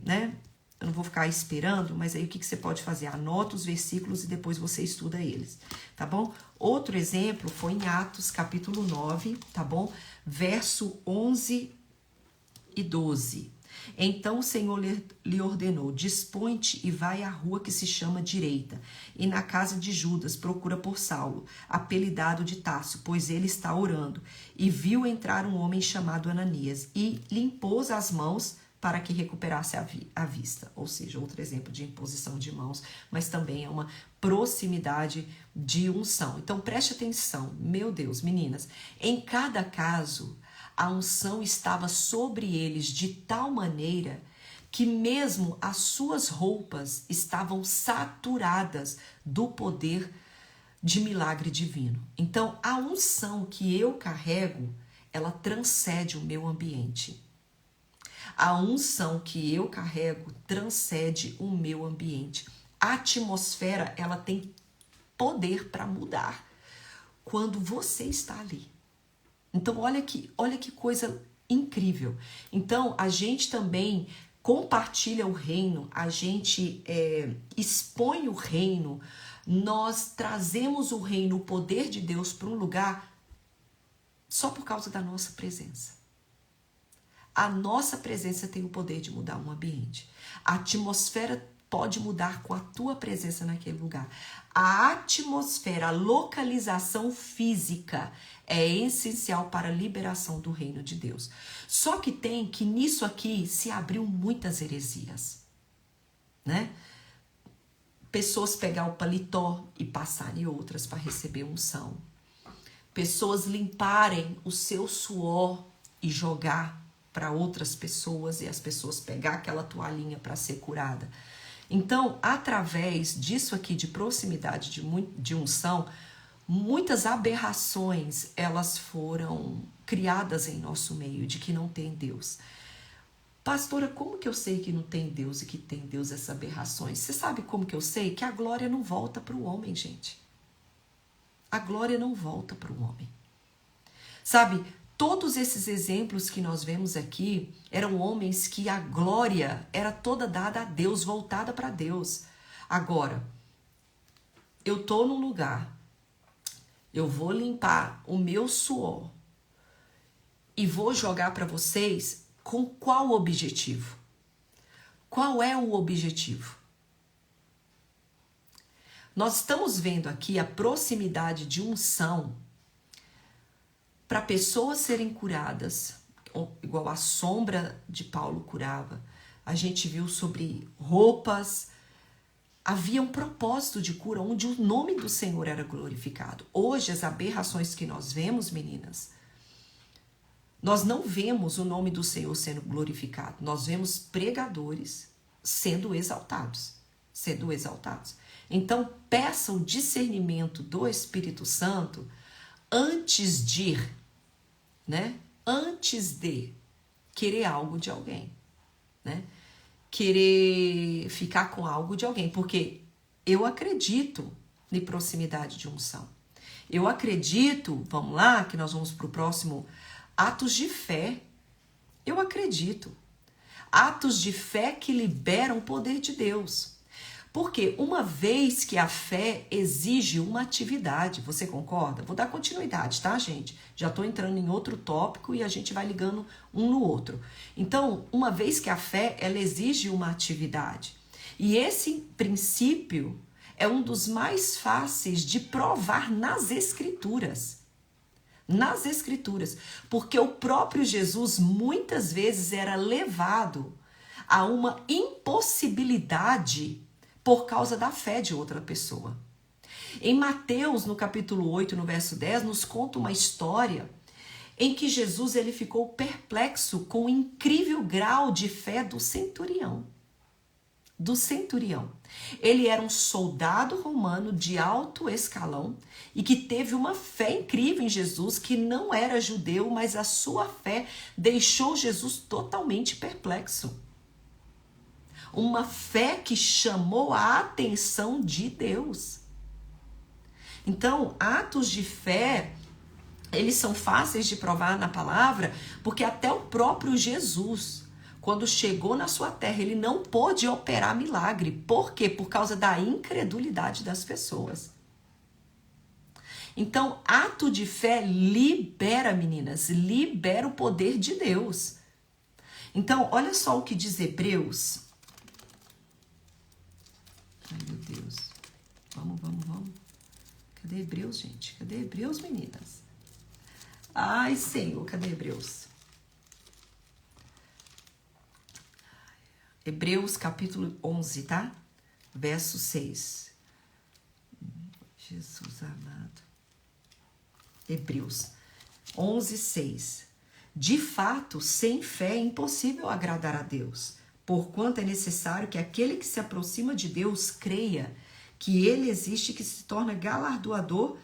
né? Eu não vou ficar esperando, mas aí o que você pode fazer? Anota os versículos e depois você estuda eles, tá bom? Outro exemplo foi em Atos, capítulo 9, tá bom? Verso 11 e 12. Então o Senhor lhe ordenou, dispõe-te e vai à rua que se chama Direita, e na casa de Judas procura por Saulo, apelidado de Tarso, pois ele está orando. E viu entrar um homem chamado Ananias, e lhe impôs as mãos para que recuperasse a vista. Ou seja, outro exemplo de imposição de mãos, mas também é uma proximidade de unção. Então preste atenção, meu Deus, meninas, em cada caso a unção estava sobre eles de tal maneira que mesmo as suas roupas estavam saturadas do poder de milagre divino. Então a unção que eu carrego, ela transcende o meu ambiente. A unção que eu carrego transcende o meu ambiente. A atmosfera, ela tem poder para mudar quando você está ali. Então, olha que coisa incrível. Então, a gente também compartilha o reino, a gente expõe o reino, nós trazemos o reino, o poder de Deus para um lugar só por causa da nossa presença. A nossa presença tem o poder de mudar um ambiente. A atmosfera pode mudar com a tua presença naquele lugar. A atmosfera, a localização física é essencial para a liberação do reino de Deus. Só que tem que nisso aqui se abriu muitas heresias, né? Pessoas pegar o paletó e passarem outras para receber unção. Pessoas limparem o seu suor e jogar para outras pessoas e as pessoas pegar aquela toalhinha para ser curada. Então, através disso aqui de proximidade de unção, muitas aberrações elas foram criadas em nosso meio de que não tem Deus. Pastora, como que eu sei que não tem Deus e que tem Deus essas aberrações? Você sabe como que eu sei? Que a glória não volta para o homem, gente. A glória não volta para o homem. Sabe, todos esses exemplos que nós vemos aqui eram homens que a glória era toda dada a Deus, voltada para Deus. Agora, eu tô num lugar, eu vou limpar o meu suor e vou jogar para vocês com qual objetivo? Qual é o objetivo? Nós estamos vendo aqui a proximidade de unção para pessoas serem curadas, igual a sombra de Paulo curava. A gente viu sobre roupas. Havia um propósito de cura onde o nome do Senhor era glorificado. Hoje, as aberrações que nós vemos, meninas, nós não vemos o nome do Senhor sendo glorificado. Nós vemos pregadores sendo exaltados. Sendo exaltados. Então, peça o discernimento do Espírito Santo antes de, né? Antes de querer algo de alguém, né? Querer ficar com algo de alguém, porque eu acredito em proximidade de unção. Eu acredito, vamos lá, que nós vamos para o próximo, atos de fé. Eu acredito. Atos de fé que liberam o poder de Deus. Porque uma vez que a fé exige uma atividade, você concorda? Vou dar continuidade, tá, gente? Já estou entrando em outro tópico e a gente vai ligando um no outro. Então, uma vez que a fé, ela exige uma atividade. E esse princípio é um dos mais fáceis de provar nas Escrituras. Nas Escrituras. Porque o próprio Jesus muitas vezes era levado a uma impossibilidade por causa da fé de outra pessoa. Em Mateus, no capítulo 8, no verso 10, nos conta uma história em que Jesus ele ficou perplexo com o incrível grau de fé do centurião. Do centurião. Ele era um soldado romano de alto escalão e que teve uma fé incrível em Jesus, que não era judeu, mas a sua fé deixou Jesus totalmente perplexo. Uma fé que chamou a atenção de Deus. Então, atos de fé, eles são fáceis de provar na palavra, porque até o próprio Jesus, quando chegou na sua terra, ele não pôde operar milagre. Por quê? Por causa da incredulidade das pessoas. Então, ato de fé libera, meninas, libera o poder de Deus. Então, olha só o que diz Hebreus. Ai, meu Deus. Vamos. Cadê Hebreus, gente? Cadê Hebreus, meninas? Ai, Senhor, cadê Hebreus? Hebreus, capítulo 11, tá? Verso 6. Jesus amado. Hebreus 11, 6. De fato, sem fé é impossível agradar a Deus. Porquanto é necessário que aquele que se aproxima de Deus creia que ele existe e que se torna galardoador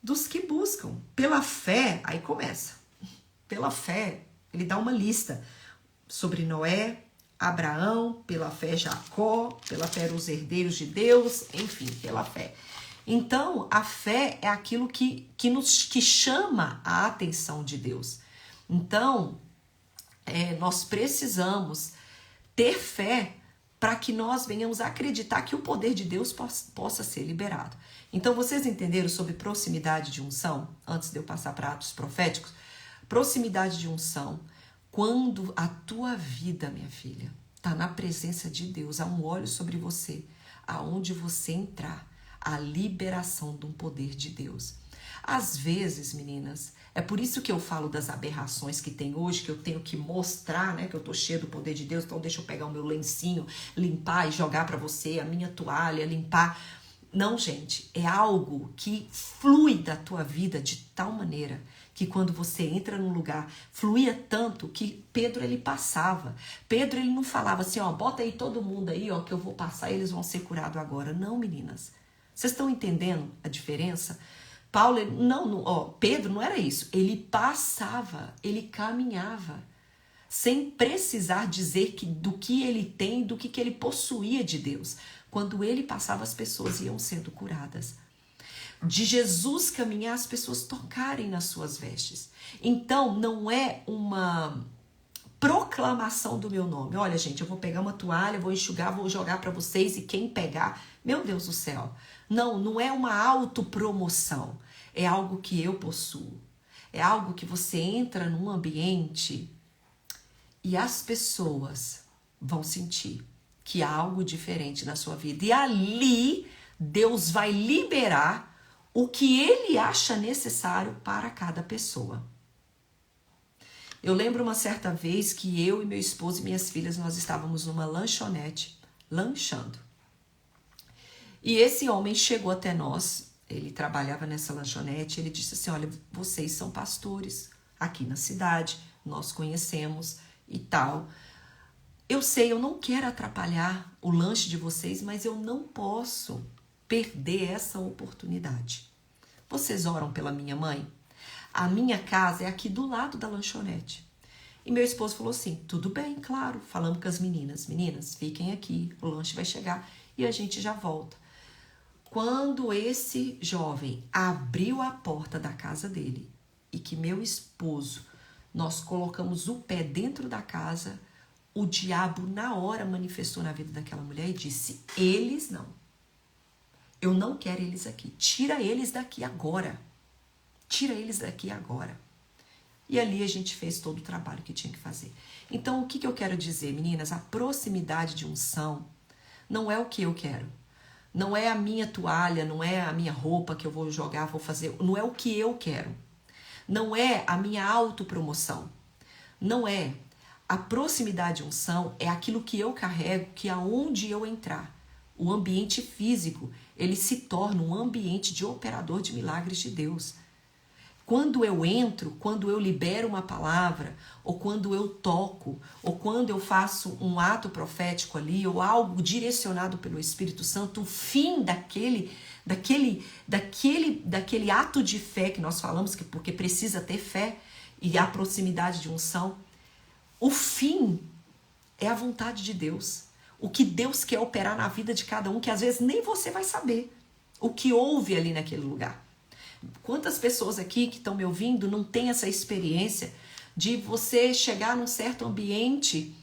dos que buscam. Pela fé, aí começa. Pela fé, ele dá uma lista sobre Noé, Abraão, pela fé Jacó, pela fé os herdeiros de Deus, enfim, pela fé. Então, a fé é aquilo que chama a atenção de Deus. Então, nós precisamos ter fé para que nós venhamos a acreditar que o poder de Deus possa ser liberado. Então, vocês entenderam sobre proximidade de unção? Antes de eu passar para atos proféticos, proximidade de unção, quando a tua vida, minha filha, está na presença de Deus, há um óleo sobre você, aonde você entrar, a liberação de um poder de Deus. Às vezes, meninas, é por isso que eu falo das aberrações que tem hoje, que eu tenho que mostrar, né, que eu tô cheia do poder de Deus, então deixa eu pegar o meu lencinho, limpar e jogar para você, a minha toalha, limpar. Não, gente, é algo que flui da tua vida de tal maneira que quando você entra num lugar, fluía tanto que Pedro, ele passava. Pedro, ele não falava assim, ó, bota aí todo mundo aí, ó, que eu vou passar e eles vão ser curados agora. Não, meninas. Vocês estão entendendo a diferença? Paulo, Pedro não era isso. Ele passava, ele caminhava, sem precisar dizer do que ele tem, do que ele possuía de Deus. Quando ele passava, as pessoas iam sendo curadas. De Jesus caminhar, as pessoas tocarem nas suas vestes. Então, não é uma proclamação do meu nome. Olha, gente, eu vou pegar uma toalha, vou enxugar, vou jogar para vocês e quem pegar, meu Deus do céu. Não é uma autopromoção. É algo que eu possuo. É algo que você entra num ambiente e as pessoas vão sentir que há algo diferente na sua vida. E ali, Deus vai liberar o que Ele acha necessário para cada pessoa. Eu lembro uma certa vez que eu e meu esposo e minhas filhas, nós estávamos numa lanchonete, lanchando. E esse homem chegou até nós, ele trabalhava nessa lanchonete, ele disse assim, olha, vocês são pastores aqui na cidade, nós conhecemos e tal. Eu sei, eu não quero atrapalhar o lanche de vocês, mas eu não posso perder essa oportunidade. Vocês oram pela minha mãe? A minha casa é aqui do lado da lanchonete. E meu esposo falou assim, tudo bem, claro. Falamos com as meninas. Meninas, fiquem aqui, o lanche vai chegar e a gente já volta. Quando esse jovem abriu a porta da casa dele e que meu esposo, nós colocamos o pé dentro da casa, o diabo na hora manifestou na vida daquela mulher e disse, eles não. Eu não quero eles aqui. Tira eles daqui agora. Tira eles daqui agora. E ali a gente fez todo o trabalho que tinha que fazer. Então, o que eu quero dizer, meninas? A proximidade de unção não é o que eu quero. Não é a minha toalha, não é a minha roupa que eu vou jogar, vou fazer. Não é o que eu quero. Não é a minha autopromoção. Não é. A proximidade de unção é aquilo que eu carrego, que aonde eu entrar, o ambiente físico, ele se torna um ambiente de operador de milagres de Deus. Quando eu entro, quando eu libero uma palavra, ou quando eu toco, ou quando eu faço um ato profético ali, ou algo direcionado pelo Espírito Santo, o fim daquele ato de fé que nós falamos, porque precisa ter fé e a proximidade de unção, o fim é a vontade de Deus. O que Deus quer operar na vida de cada um, que às vezes nem você vai saber o que houve ali naquele lugar. Quantas pessoas aqui que estão me ouvindo não têm essa experiência de você chegar num certo ambiente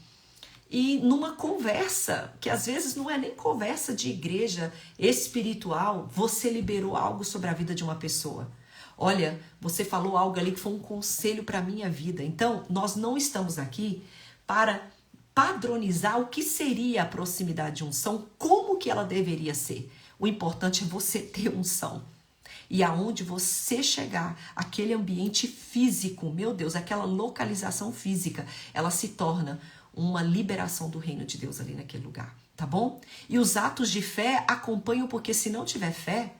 e numa conversa, que às vezes não é nem conversa de igreja espiritual, você liberou algo sobre a vida de uma pessoa. Olha, você falou algo ali que foi um conselho para a minha vida. Então, nós não estamos aqui para padronizar o que seria a proximidade de unção, como que ela deveria ser. O importante é você ter unção. E aonde você chegar, aquele ambiente físico, meu Deus, aquela localização física, ela se torna uma liberação do reino de Deus ali naquele lugar, tá bom? E os atos de fé acompanham, porque se não tiver fé,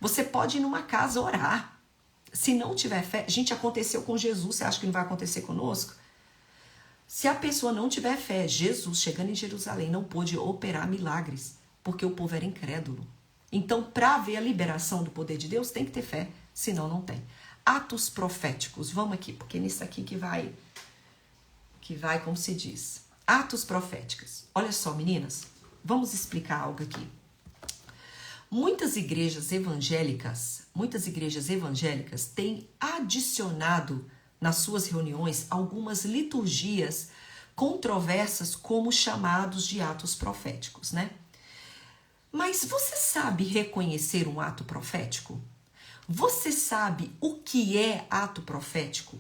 você pode ir numa casa orar. Se não tiver fé, gente, aconteceu com Jesus, você acha que não vai acontecer conosco? Se a pessoa não tiver fé, Jesus, chegando em Jerusalém, não pôde operar milagres, porque o povo era incrédulo. Então, para ver a liberação do poder de Deus, tem que ter fé, senão não tem. Atos proféticos, vamos aqui, porque é nisso aqui que vai, como se diz. Atos proféticos. Olha só, meninas, vamos explicar algo aqui. Muitas igrejas evangélicas têm adicionado nas suas reuniões algumas liturgias controversas como chamados de atos proféticos, né? Mas você sabe reconhecer um ato profético? Você sabe o que é ato profético?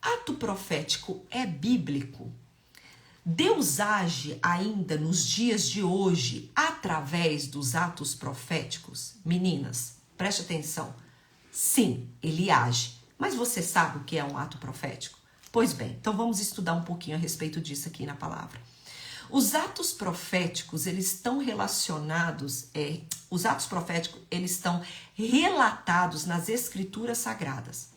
Ato profético é bíblico. Deus age ainda nos dias de hoje através dos atos proféticos? Meninas, preste atenção. Sim, ele age. Mas você sabe o que é um ato profético? Pois bem, então vamos estudar um pouquinho a respeito disso aqui na palavra. Os atos proféticos, eles estão relacionados, os atos proféticos, eles estão relatados nas escrituras sagradas.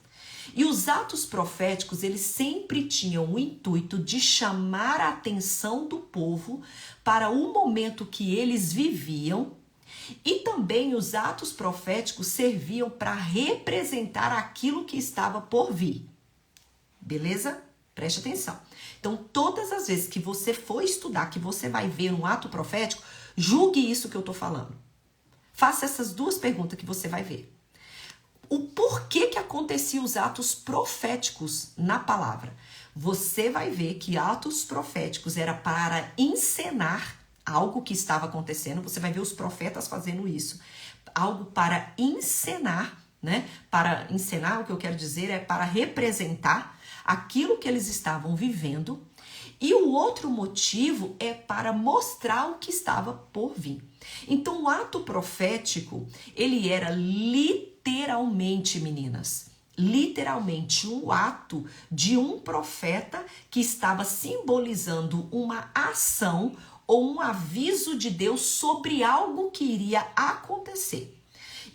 E os atos proféticos, eles sempre tinham o intuito de chamar a atenção do povo para o momento que eles viviam, e também os atos proféticos serviam para representar aquilo que estava por vir. Beleza? Preste atenção. Então, todas as vezes que você for estudar, que você vai ver um ato profético, julgue isso que eu estou falando. Faça essas duas perguntas que você vai ver. O porquê que aconteciam os atos proféticos na palavra? Você vai ver que atos proféticos era para encenar algo que estava acontecendo. Você vai ver os profetas fazendo isso. Algo para encenar, né? Para encenar, o que eu quero dizer é para representar aquilo que eles estavam vivendo. E o outro motivo é para mostrar o que estava por vir. Então, o ato profético, ele era literalmente, meninas, literalmente um ato de um profeta que estava simbolizando uma ação ou um aviso de Deus sobre algo que iria acontecer.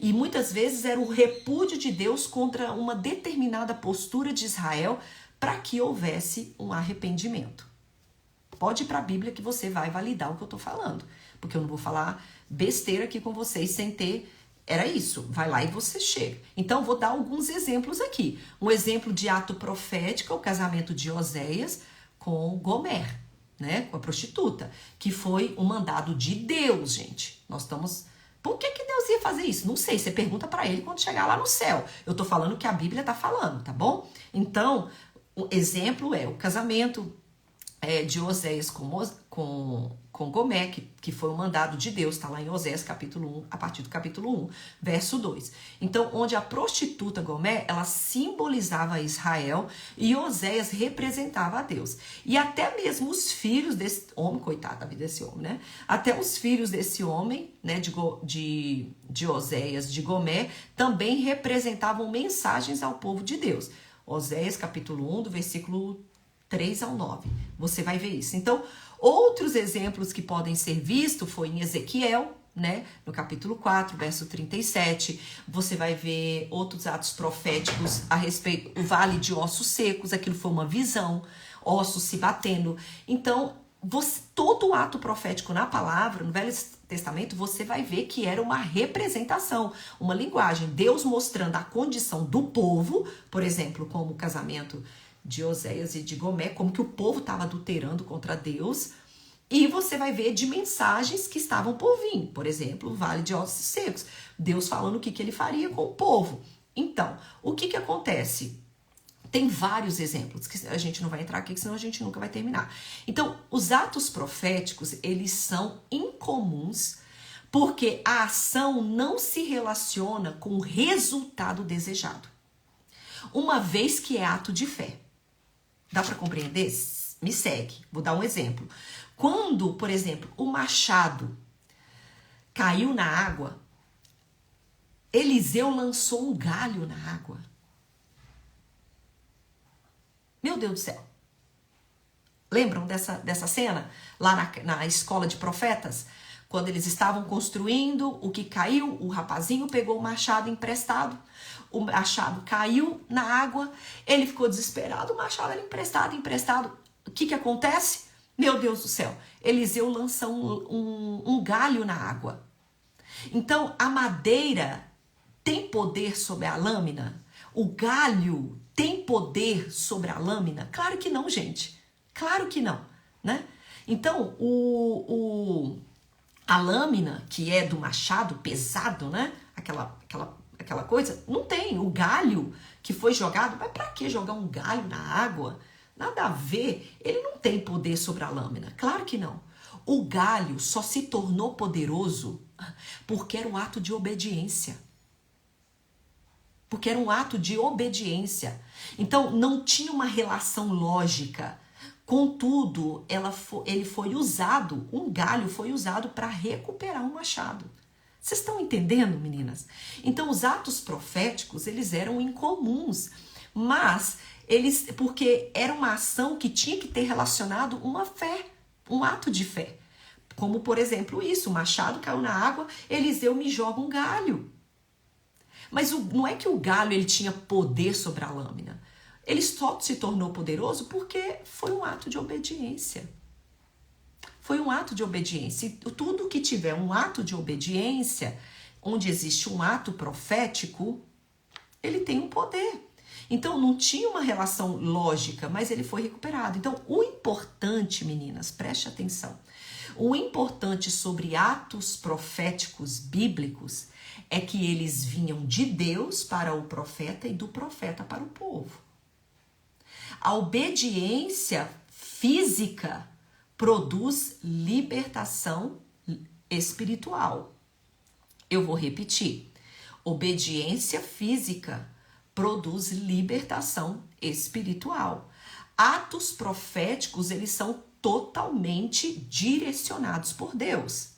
E muitas vezes era o repúdio de Deus contra uma determinada postura de Israel para que houvesse um arrependimento. Pode ir para a Bíblia que você vai validar o que eu estou falando. Porque eu não vou falar besteira aqui com vocês sem ter... Era isso, vai lá e você chega. Então, vou dar alguns exemplos aqui. Um exemplo de ato profético é o casamento de Oséias com Gomer, né? Com a prostituta, que foi um mandado de Deus, gente. Nós estamos... Por que Deus ia fazer isso? Não sei, você pergunta para ele quando chegar lá no céu. Eu tô falando o que a Bíblia tá falando, tá bom? Então, o exemplo é o casamento de Oséias com Gomer, que foi um mandado de Deus, está lá em Oséias capítulo 1, a partir do capítulo 1, verso 2. Então, onde a prostituta Gomer, ela simbolizava Israel e Oséias representava a Deus. E até mesmo os filhos desse homem, coitado da vida desse homem, né? Até os filhos desse homem, né, de Oséias, de Gomer, também representavam mensagens ao povo de Deus. Oséias capítulo 1, do versículo 3 ao 9. Você vai ver isso. Então, outros exemplos que podem ser vistos foi em Ezequiel, né? No capítulo 4, verso 37. Você vai ver outros atos proféticos a respeito do vale de ossos secos. Aquilo foi uma visão, ossos se batendo. Então, todo ato profético na palavra, no Velho Testamento, você vai ver que era uma representação, uma linguagem. Deus mostrando a condição do povo, por exemplo, como o casamento de Oséias e de Gomer, como que o povo estava adulterando contra Deus, e você vai ver de mensagens que estavam por vir, por exemplo, o Vale de Ossos Secos, Deus falando o que ele faria com o povo. Então, o que acontece? Tem vários exemplos, que a gente não vai entrar aqui, senão a gente nunca vai terminar. Então, os atos proféticos, eles são incomuns, porque a ação não se relaciona com o resultado desejado, uma vez que é ato de fé. Dá para compreender? Me segue. Vou dar um exemplo. Quando, por exemplo, o machado caiu na água, Eliseu lançou um galho na água. Meu Deus do céu. Lembram dessa cena? Lá na escola de profetas? Quando eles estavam construindo, o que caiu, o rapazinho pegou o machado emprestado. O machado caiu na água, ele ficou desesperado, o machado era emprestado. O que acontece? Meu Deus do céu, Eliseu lança um galho na água. Então, a madeira tem poder sobre a lâmina? O galho tem poder sobre a lâmina? Claro que não, gente. Claro que não, né? Então, a lâmina, que é do machado pesado, né? Aquela coisa, não tem. O galho que foi jogado, mas pra que jogar um galho na água? Nada a ver, ele não tem poder sobre a lâmina. Claro que não. O galho só se tornou poderoso porque era um ato de obediência. Porque era um ato de obediência. Então, não tinha uma relação lógica. Contudo, ele foi usado, um galho foi usado para recuperar um machado. Vocês estão entendendo, meninas? Então, os atos proféticos, eles eram incomuns, mas porque era uma ação que tinha que ter relacionado uma fé, um ato de fé. Como, por exemplo, isso, o machado caiu na água, Eliseu me joga um galho. Mas não é que o galho ele tinha poder sobre a lâmina. Ele só se tornou poderoso porque foi um ato de obediência. Foi um ato de obediência. E tudo que tiver um ato de obediência, onde existe um ato profético, ele tem um poder. Então, não tinha uma relação lógica, mas ele foi recuperado. Então, o importante, meninas, preste atenção. O importante sobre atos proféticos bíblicos é que eles vinham de Deus para o profeta e do profeta para o povo. A obediência física produz libertação espiritual. Eu vou repetir. Obediência física produz libertação espiritual. Atos proféticos, eles são totalmente direcionados por Deus.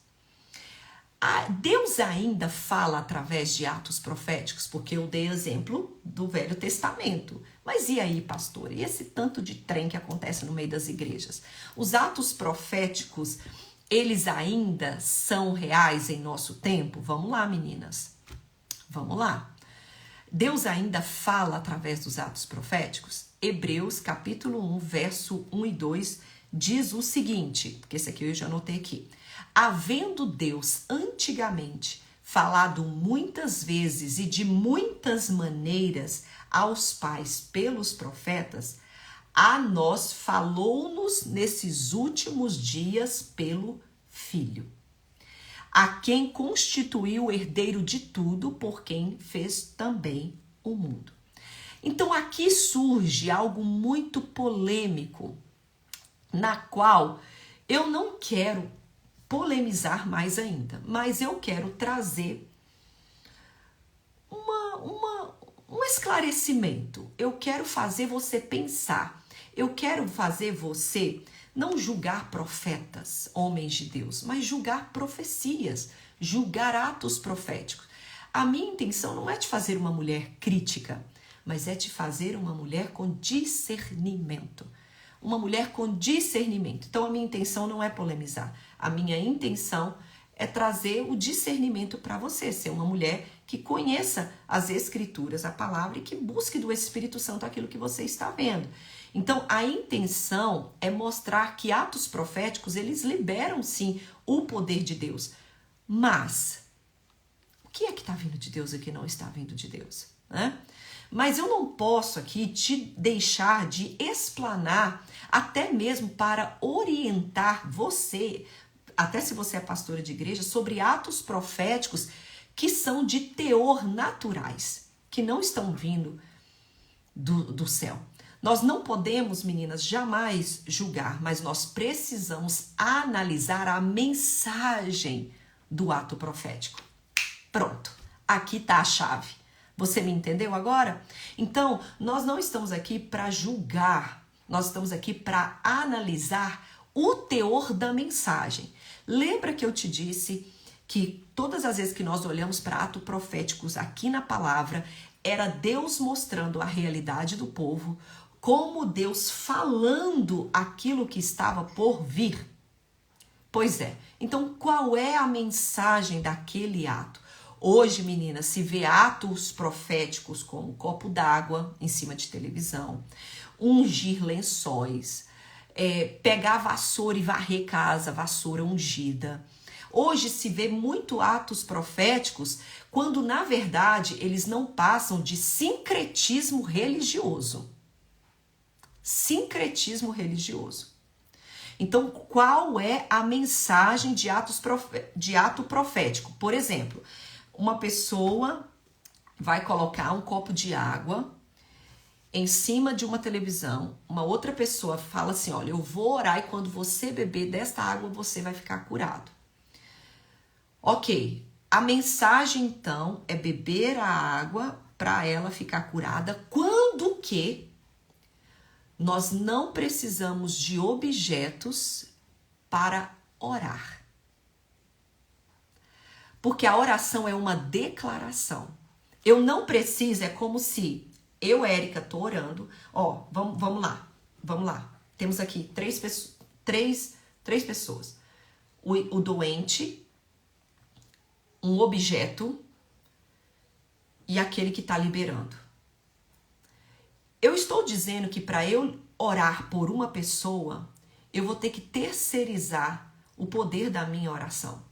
Deus ainda fala através de atos proféticos, porque eu dei exemplo do Velho Testamento. Mas e aí, pastor? E esse tanto de trem que acontece no meio das igrejas? Os atos proféticos, eles ainda são reais em nosso tempo? Vamos lá, meninas. Vamos lá. Deus ainda fala através dos atos proféticos? Hebreus capítulo 1, verso 1 e 2 diz o seguinte, porque esse aqui eu já anotei aqui. Havendo Deus antigamente falado muitas vezes e de muitas maneiras aos pais pelos profetas, a nós falou-nos nesses últimos dias pelo Filho, a quem constituiu o herdeiro de tudo, por quem fez também o mundo. Então aqui surge algo muito polêmico, na qual eu não quero polemizar mais ainda, mas eu quero trazer um esclarecimento. Eu quero fazer você pensar. Eu quero fazer você não julgar profetas, homens de Deus, mas julgar profecias, julgar atos proféticos. A minha intenção não é te fazer uma mulher crítica, mas é te fazer uma mulher com discernimento. Uma mulher com discernimento. Então, a minha intenção não é polemizar. A minha intenção é trazer o discernimento para você. Ser uma mulher que conheça as escrituras, a palavra, e que busque do Espírito Santo aquilo que você está vendo. Então, a intenção é mostrar que atos proféticos, eles liberam, sim, o poder de Deus. Mas, o que é que está vindo de Deus e o que não está vindo de Deus? Né? Mas eu não posso aqui te deixar de explanar, até mesmo para orientar você, até se você é pastora de igreja, sobre atos proféticos que são de teor naturais, que não estão vindo do céu. Nós não podemos, meninas, jamais julgar, mas nós precisamos analisar a mensagem do ato profético. Pronto, aqui está a chave. Você me entendeu agora? Então, nós não estamos aqui para julgar, nós estamos aqui para analisar o teor da mensagem. Lembra que eu te disse que todas as vezes que nós olhamos para atos proféticos aqui na palavra, era Deus mostrando a realidade do povo, como Deus falando aquilo que estava por vir? Pois é. Então, qual é a mensagem daquele ato? Hoje, meninas, se vê atos proféticos como copo d'água em cima de televisão, ungir lençóis, pegar a vassoura e varrer casa, vassoura ungida. Hoje se vê muito atos proféticos quando, na verdade, eles não passam de sincretismo religioso. Sincretismo religioso. Então, qual é a mensagem de ato profético? Por exemplo, uma pessoa vai colocar um copo de água em cima de uma televisão, uma outra pessoa fala assim, olha, eu vou orar e quando você beber desta água, você vai ficar curado. Ok, a mensagem então é beber a água para ela ficar curada, quando que nós não precisamos de objetos para orar. Porque a oração é uma declaração. Eu não preciso, é como se eu, Érica, tô orando. Ó, vamos lá. Temos aqui três pessoas. O doente, um objeto e aquele que está liberando. Eu estou dizendo que para eu orar por uma pessoa, eu vou ter que terceirizar o poder da minha oração.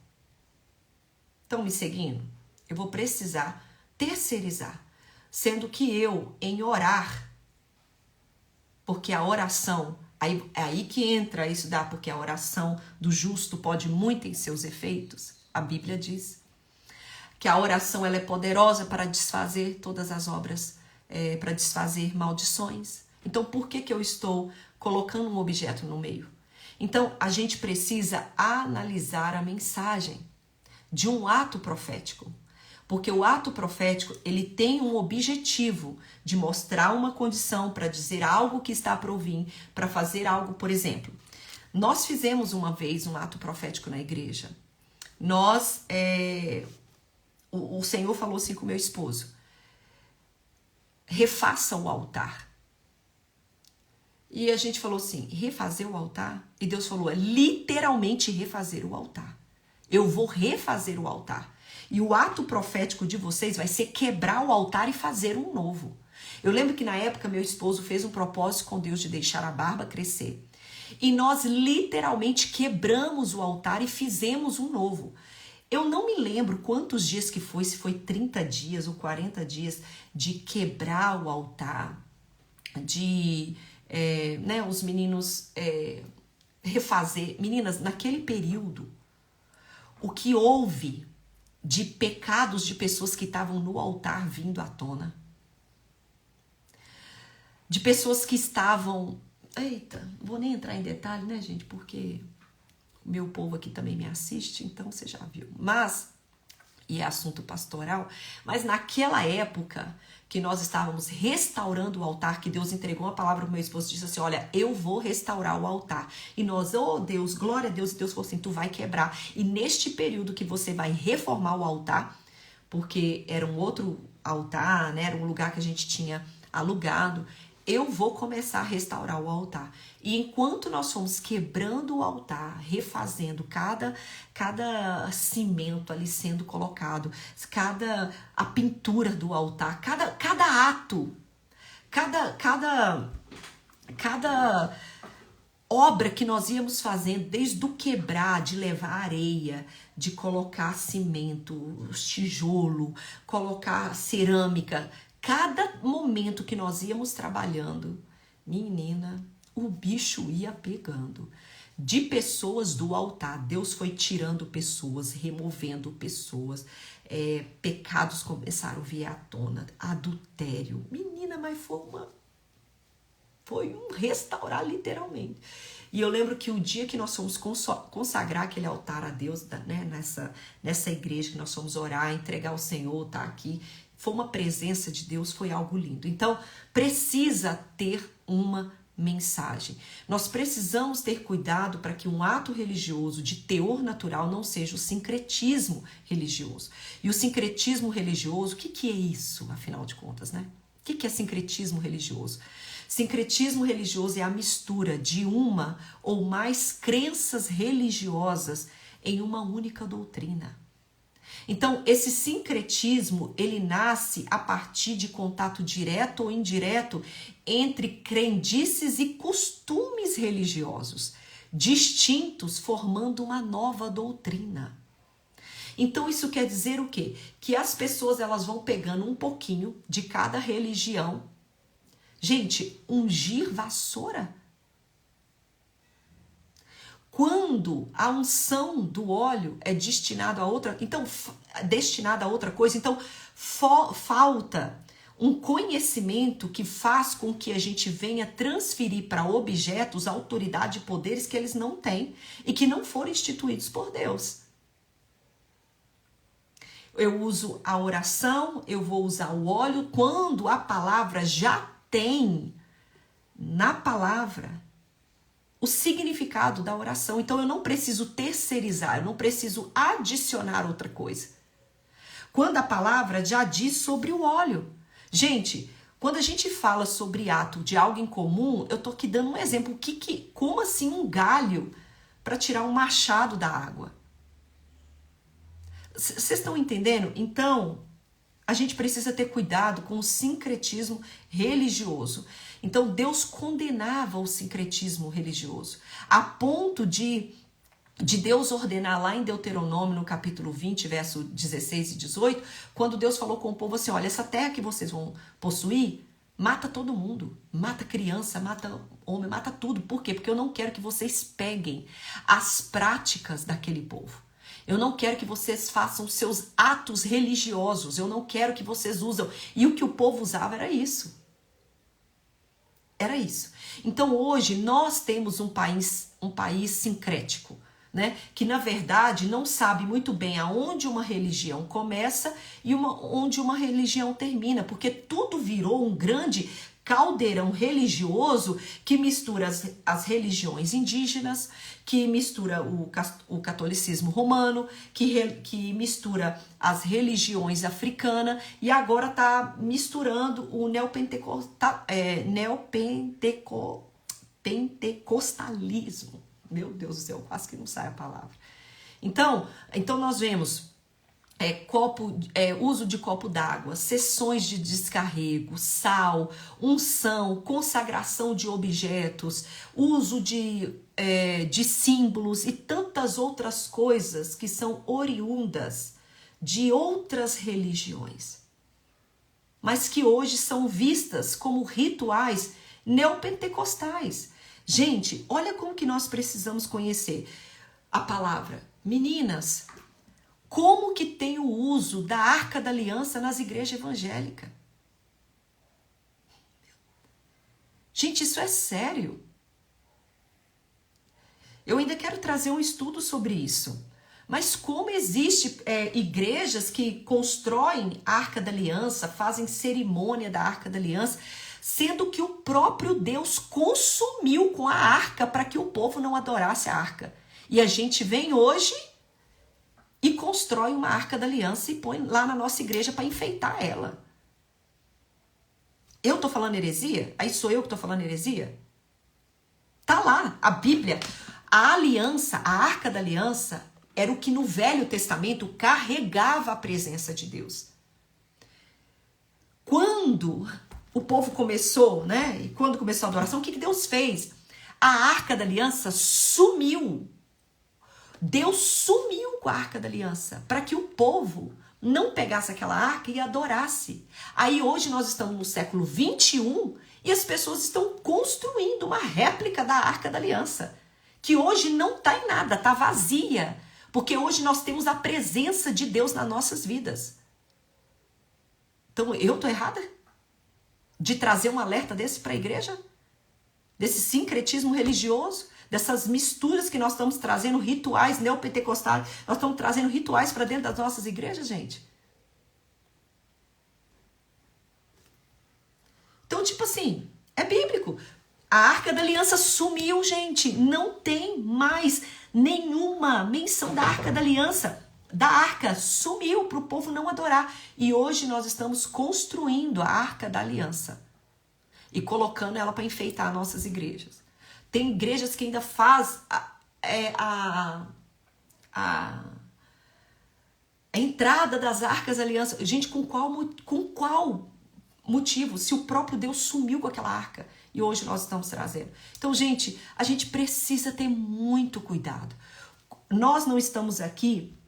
Estão me seguindo? Eu vou precisar terceirizar. Sendo que eu, em orar, porque a oração, é aí que entra isso porque a oração do justo pode muito em seus efeitos. A Bíblia diz que a oração ela é poderosa para desfazer todas as obras, para desfazer maldições. Então, por que eu estou colocando um objeto no meio? Então, a gente precisa analisar a mensagem de um ato profético. Porque o ato profético, ele tem um objetivo de mostrar uma condição, para dizer algo que está por vir, para fazer algo, por exemplo. Nós fizemos uma vez um ato profético na igreja. O Senhor falou assim com meu esposo, refaça o altar. E a gente falou assim, refazer o altar? E Deus falou, literalmente refazer o altar. Eu vou refazer o altar. E o ato profético de vocês vai ser quebrar o altar e fazer um novo. Eu lembro que na época meu esposo fez um propósito com Deus de deixar a barba crescer. E nós literalmente quebramos o altar e fizemos um novo. Eu não me lembro quantos dias que foi, se foi 30 dias ou 40 dias de quebrar o altar, de os meninos refazer. Meninas, naquele período, o que houve de pecados de pessoas que estavam no altar vindo à tona, de pessoas que estavam... Eita, não vou nem entrar em detalhe, né, gente? Porque o meu povo aqui também me assiste, então você já viu. Mas, e é assunto pastoral, mas naquela época que nós estávamos restaurando o altar, que Deus entregou uma palavra para o meu esposo, disse assim, olha, eu vou restaurar o altar. E nós, oh Deus, glória a Deus, e Deus falou assim, tu vai quebrar. E neste período que você vai reformar o altar, porque era um outro altar, né, era um lugar que a gente tinha alugado, eu vou começar a restaurar o altar. E enquanto nós fomos quebrando o altar, refazendo cada cimento ali sendo colocado, a pintura do altar, cada ato, cada obra que nós íamos fazendo, desde o quebrar, de levar areia, de colocar cimento, tijolo, colocar cerâmica, cada momento que nós íamos trabalhando, menina, o bicho ia pegando. De pessoas do altar, Deus foi tirando pessoas, removendo pessoas, pecados começaram a vir à tona, adultério. Menina, mas foi um restaurar literalmente. E eu lembro que o dia que nós fomos consagrar aquele altar a Deus, né, nessa igreja, que nós fomos orar, entregar ao Senhor, tá aqui, foi uma presença de Deus, foi algo lindo. Então, precisa ter uma mensagem. Nós precisamos ter cuidado para que um ato religioso de teor natural não seja o sincretismo religioso. E o sincretismo religioso, o que é isso, afinal de contas, né? O que é sincretismo religioso? Sincretismo religioso é a mistura de uma ou mais crenças religiosas em uma única doutrina. Então, esse sincretismo, ele nasce a partir de contato direto ou indireto entre crendices e costumes religiosos, distintos, formando uma nova doutrina. Então, isso quer dizer o quê? Que as pessoas elas vão pegando um pouquinho de cada religião. Gente, ungir vassoura? Quando a unção do óleo é destinada a outra coisa, então falta um conhecimento que faz com que a gente venha transferir para objetos autoridade e poderes que eles não têm e que não foram instituídos por Deus. Eu uso a oração, eu vou usar o óleo quando a palavra já tem na palavra o significado da oração. Então eu não preciso terceirizar, eu não preciso adicionar outra coisa. Quando a palavra já diz sobre o óleo. Gente, quando a gente fala sobre ato de algo em comum, eu tô aqui dando um exemplo. Como assim um galho para tirar um machado da água? Vocês estão entendendo? Então, a gente precisa ter cuidado com o sincretismo religioso. Então, Deus condenava o sincretismo religioso, a ponto de Deus ordenar lá em Deuteronômio, no capítulo 20, verso 16 e 18, quando Deus falou com o povo assim, olha, essa terra que vocês vão possuir, mata todo mundo, mata criança, mata homem, mata tudo. Por quê? Porque eu não quero que vocês peguem as práticas daquele povo. Eu não quero que vocês façam seus atos religiosos. Eu não quero que vocês usem. E o que o povo usava era isso. Era isso. Então hoje nós temos um país sincrético, né? Que na verdade não sabe muito bem aonde uma religião começa e onde uma religião termina. Porque tudo virou um grande caldeirão religioso que mistura as religiões indígenas, que mistura o catolicismo romano, que mistura as religiões africanas e agora está misturando o neopentecostalismo. Meu Deus do céu, quase que não sai a palavra. Então nós vemos uso de copo d'água, sessões de descarrego, sal, unção, consagração de objetos, uso de símbolos e tantas outras coisas que são oriundas de outras religiões, mas que hoje são vistas como rituais neopentecostais. Gente, olha como que nós precisamos conhecer a palavra. Meninas, como que tem o uso da Arca da Aliança nas igrejas evangélicas? Gente, isso é sério. Eu ainda quero trazer um estudo sobre isso. Mas como existe igrejas que constroem a Arca da Aliança, fazem cerimônia da Arca da Aliança, sendo que o próprio Deus consumiu com a arca para que o povo não adorasse a arca. E a gente vem hoje e constrói uma Arca da Aliança e põe lá na nossa igreja para enfeitar ela. Eu tô falando heresia? Aí sou eu que tô falando heresia? Tá lá, a Bíblia. A aliança, a Arca da Aliança, era o que no Velho Testamento carregava a presença de Deus. Quando o povo começou, né? E quando começou a adoração, o que Deus fez? A Arca da Aliança sumiu. Deus sumiu com a Arca da Aliança para que o povo não pegasse aquela arca e adorasse. Aí hoje nós estamos no século 21 e as pessoas estão construindo uma réplica da Arca da Aliança, que hoje não está em nada, está vazia, porque hoje nós temos a presença de Deus nas nossas vidas. Então eu estou errada de trazer um alerta desse para a igreja? Desse sincretismo religioso? Dessas misturas que nós estamos trazendo, rituais neopentecostais, nós estamos trazendo rituais para dentro das nossas igrejas, gente. Então, tipo assim, é bíblico. A Arca da Aliança sumiu, gente. Não tem mais nenhuma menção da Arca da Aliança. Da Arca sumiu para o povo não adorar. E hoje nós estamos construindo a Arca da Aliança e colocando ela para enfeitar nossas igrejas. Tem igrejas que ainda faz a entrada das arcas da aliança. Gente, com qual motivo? Se o próprio Deus sumiu com aquela arca e hoje nós estamos trazendo. Então, gente, a gente precisa ter muito cuidado. Nós não estamos aqui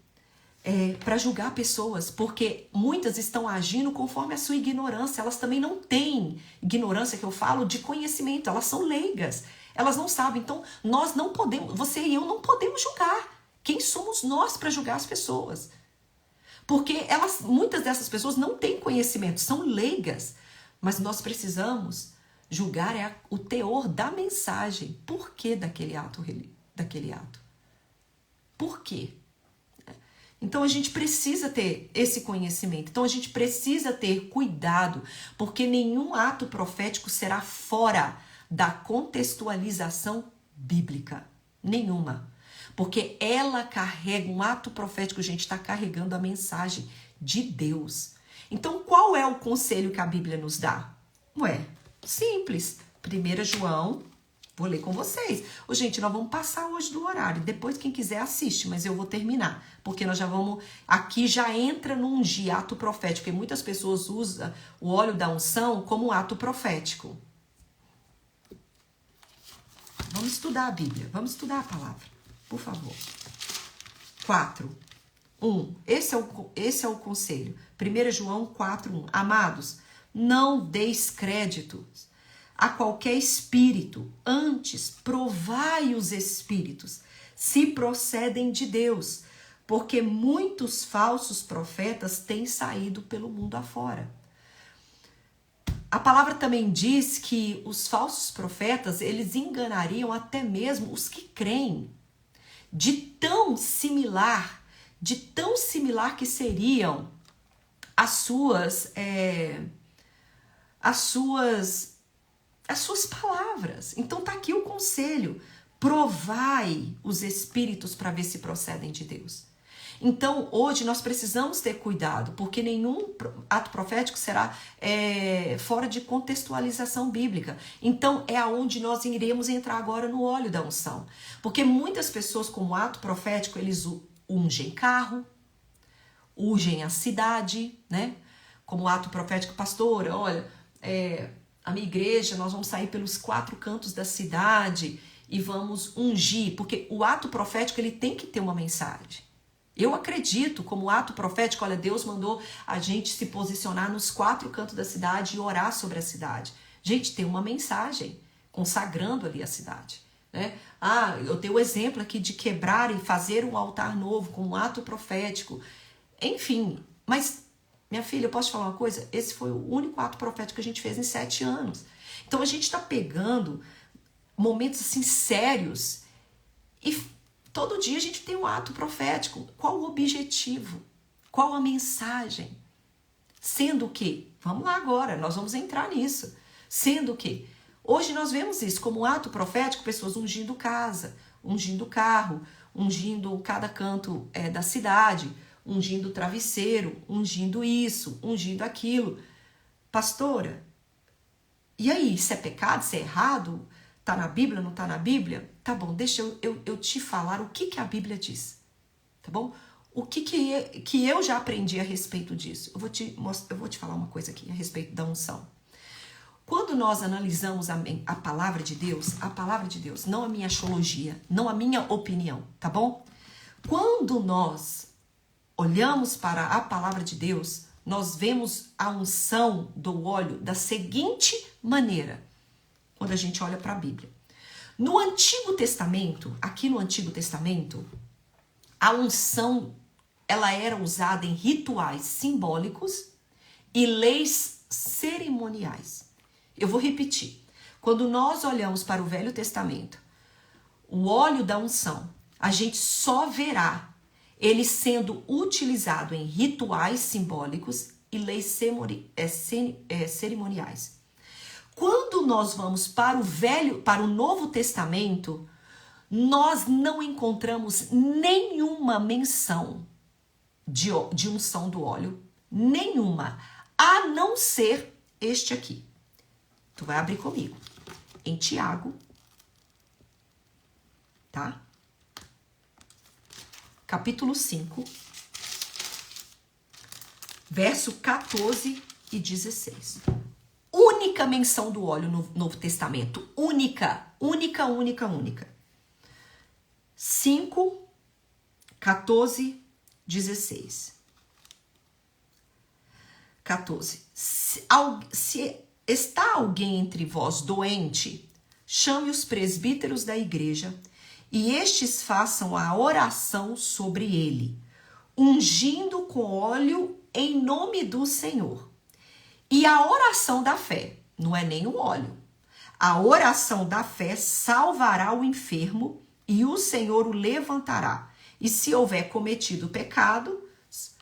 para julgar pessoas, porque muitas estão agindo conforme a sua ignorância. Elas também não têm ignorância, que eu falo, de conhecimento. Elas são leigas. Elas não sabem. Então, nós não podemos, você e eu não podemos julgar. Quem somos nós para julgar as pessoas? Porque muitas dessas pessoas não têm conhecimento, são leigas. Mas nós precisamos julgar o teor da mensagem. Por que daquele ato? Por quê? Então a gente precisa ter esse conhecimento. Então a gente precisa ter cuidado, porque nenhum ato profético será fora da contextualização bíblica. Nenhuma. Porque ela carrega um ato profético, a gente está carregando a mensagem de Deus. Então qual é o conselho que a Bíblia nos dá? Simples. 1 João, vou ler com vocês. Gente, nós vamos passar hoje do horário. Depois, quem quiser, assiste, mas eu vou terminar. Porque nós já vamos... Aqui já entra num ato profético. Porque muitas pessoas usam o óleo da unção como um ato profético. Vamos estudar a Bíblia. Vamos estudar a palavra. Por favor. 4:1. Esse é o conselho. 1 João 4:1. Amados, não deis crédito a qualquer espírito, antes provai os espíritos, se procedem de Deus, porque muitos falsos profetas têm saído pelo mundo afora. A palavra também diz que os falsos profetas, eles enganariam até mesmo os que creem, de tão similar que seriam as suas palavras. Então tá aqui o conselho: provai os espíritos para ver se procedem de Deus. Então hoje nós precisamos ter cuidado, porque nenhum ato profético será fora de contextualização bíblica. Então é aonde nós iremos entrar agora no óleo da unção, porque muitas pessoas, como ato profético, eles ungem carro, ungem a cidade, né? Como ato profético, pastora, olha, a minha igreja, nós vamos sair pelos 4 cantos da cidade e vamos ungir, porque o ato profético, ele tem que ter uma mensagem. Eu acredito, como ato profético, olha, Deus mandou a gente se posicionar nos 4 cantos da cidade e orar sobre a cidade. Gente, tem uma mensagem consagrando ali a cidade, né? Eu tenho o exemplo aqui de quebrar e fazer um altar novo como um ato profético. Enfim, mas, minha filha, eu posso te falar uma coisa? Esse foi o único ato profético que a gente fez em 7 anos. Então a gente está pegando momentos assim sérios e todo dia a gente tem um ato profético. Qual o objetivo? Qual a mensagem? Sendo que, vamos lá agora, nós vamos entrar nisso. Sendo que, hoje nós vemos isso como um ato profético, pessoas ungindo casa, ungindo carro, ungindo cada canto da cidade, ungindo travesseiro, ungindo isso, ungindo aquilo. Pastora, e aí, isso é pecado, isso é errado? Tá na Bíblia, não tá na Bíblia? Tá bom, deixa eu te falar o que a Bíblia diz, tá bom? O que eu já aprendi a respeito disso. Eu vou te falar uma coisa aqui a respeito da unção. Quando nós analisamos a palavra de Deus, não a minha axiologia, não a minha opinião, tá bom? Quando nós olhamos para a palavra de Deus, nós vemos a unção do óleo da seguinte maneira, quando a gente olha para a Bíblia. No Antigo Testamento, aqui no Antigo Testamento, a unção, ela era usada em rituais simbólicos e leis cerimoniais. Eu vou repetir. Quando nós olhamos para o Velho Testamento, o óleo da unção, a gente só verá ele sendo utilizado em rituais simbólicos e leis cerimoniais. Quando nós vamos para o Novo Testamento, nós não encontramos nenhuma menção de unção do óleo, nenhuma, a não ser este aqui. Tu vai abrir comigo em Tiago, tá? Capítulo 5, verso 14 e 16. Única menção do óleo no Novo Testamento. Única. 5, 14, 16. 14. Se está alguém entre vós doente, chame os presbíteros da igreja e estes façam a oração sobre ele, ungindo com óleo em nome do Senhor. E a oração da fé, não é nem o óleo. A oração da fé salvará o enfermo e o Senhor o levantará. E se houver cometido pecado,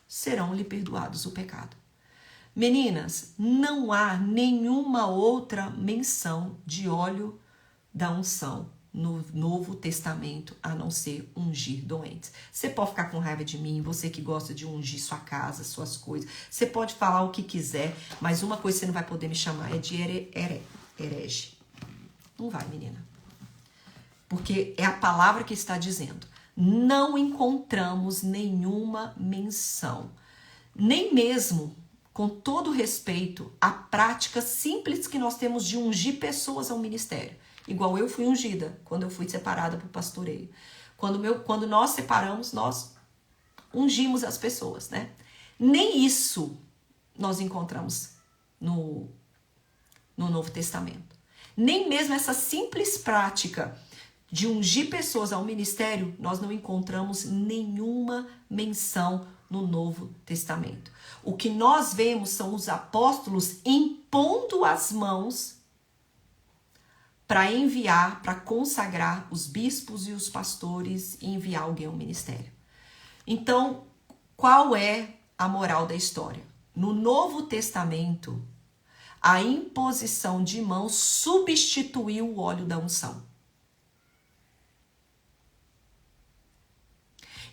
serão-lhe perdoados o pecado. Meninas, não há nenhuma outra menção de óleo da unção no Novo Testamento, a não ser ungir doentes. Você pode ficar com raiva de mim, você que gosta de ungir sua casa, suas coisas. Você pode falar o que quiser, mas uma coisa você não vai poder me chamar é de herege. Não vai, menina. Porque é a palavra que está dizendo. Não encontramos nenhuma menção, nem mesmo, com todo Respeito, a prática simples que nós temos de ungir pessoas ao ministério. Igual eu fui ungida quando eu fui separada para o pastoreio. Quando nós separamos, nós ungimos as pessoas, né? Nem isso nós encontramos no Novo Testamento. Nem mesmo essa simples prática de ungir pessoas ao ministério, nós não encontramos nenhuma menção no Novo Testamento. O que nós vemos são os apóstolos impondo as mãos para enviar, para consagrar os bispos e os pastores e enviar alguém ao ministério. Então, qual é a moral da história? No Novo Testamento, a imposição de mãos substituiu o óleo da unção.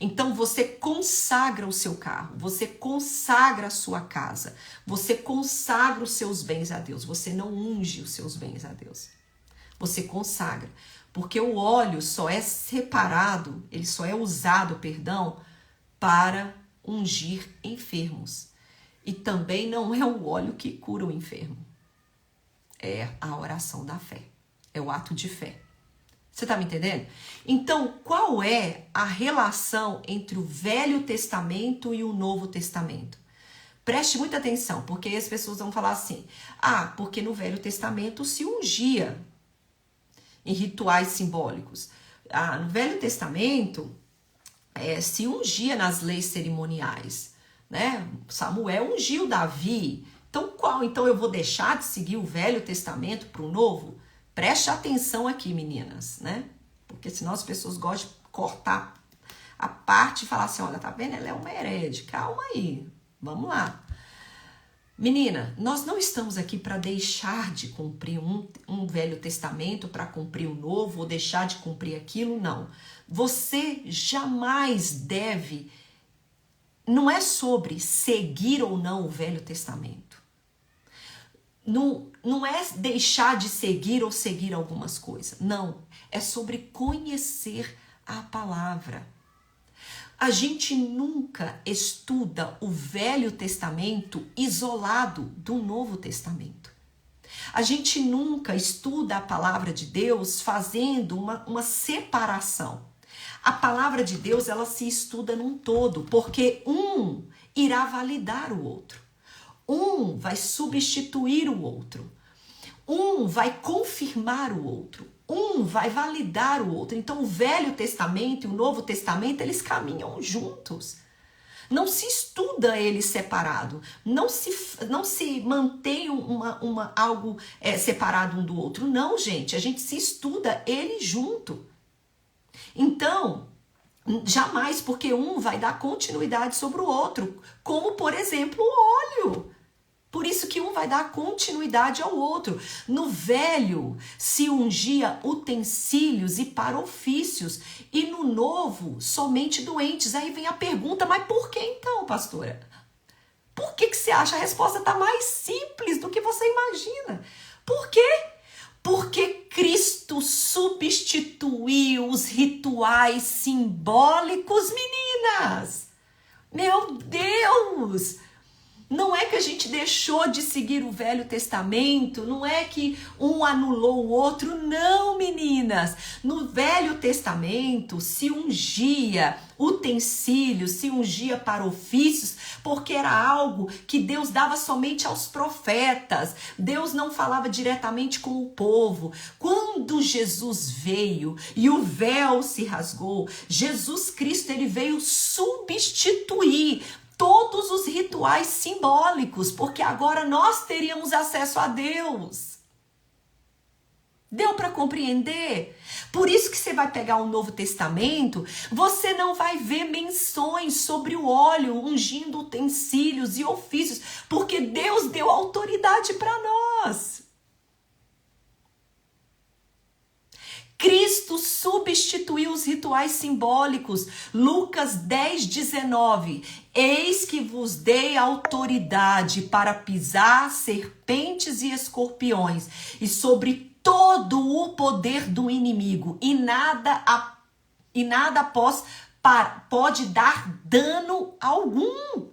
Então você consagra o seu carro, você consagra a sua casa, você consagra os seus bens a Deus, você não unge os seus bens a Deus. Você consagra, porque o óleo só é separado, ele só é usado, para ungir enfermos. E também não é o óleo que cura o enfermo. É a oração da fé, é o ato de fé. Você tá me entendendo? Então, qual é a relação entre o Velho Testamento e o Novo Testamento? Preste muita atenção, porque as pessoas vão falar assim, porque no Velho Testamento se ungia em rituais simbólicos. No Velho Testamento se ungia nas leis cerimoniais, né? Samuel ungiu Davi. Então eu vou deixar de seguir o Velho Testamento para o Novo? Preste atenção aqui, meninas, né? Porque senão as pessoas gostam de cortar a parte e falar assim, olha, tá vendo? Ela é uma herege. Calma aí, vamos lá. Menina, nós não estamos aqui para deixar de cumprir um Velho Testamento para cumprir o Novo ou deixar de cumprir aquilo, não. Você jamais deve... Não é sobre seguir ou não o Velho Testamento. Não é deixar de seguir ou seguir algumas coisas. Não, é sobre conhecer a palavra. A gente nunca estuda o Velho Testamento isolado do Novo Testamento. A gente nunca estuda a palavra de Deus fazendo uma separação. A palavra de Deus, ela se estuda num todo, porque um irá validar o outro. Um vai substituir o outro. Um vai confirmar o outro. Um vai validar o outro. Então, o Velho Testamento e o Novo Testamento, eles caminham juntos. Não se estuda eles separado. Não se mantém algo separado um do outro. Não, gente. A gente se estuda eles junto. Então, jamais, porque um vai dar continuidade sobre o outro. Como, por exemplo, o óleo. Por isso que um vai dar continuidade ao outro. No Velho se ungia utensílios e para ofícios, e no Novo somente doentes. Aí vem a pergunta, mas por que então, pastora? Por que você acha? A resposta está mais simples do que você imagina. Por quê? Porque Cristo substituiu os rituais simbólicos, meninas. Meu Deus! Não é que a gente deixou de seguir o Velho Testamento, não é que um anulou o outro, não, meninas. No Velho Testamento se ungia utensílios, se ungia para ofícios, porque era algo que Deus dava somente aos profetas. Deus não falava diretamente com o povo. Quando Jesus veio e o véu se rasgou, Jesus Cristo, ele veio substituir todos os rituais simbólicos, porque agora nós teríamos acesso a Deus. Deu para compreender? Por isso que você vai pegar o Novo Testamento, você não vai ver menções sobre o óleo ungindo utensílios e ofícios, porque Deus deu autoridade para nós. Cristo substituiu os rituais simbólicos. Lucas 10:19. Eis que vos dei autoridade para pisar serpentes e escorpiões e sobre todo o poder do inimigo, e nada pode dar dano algum.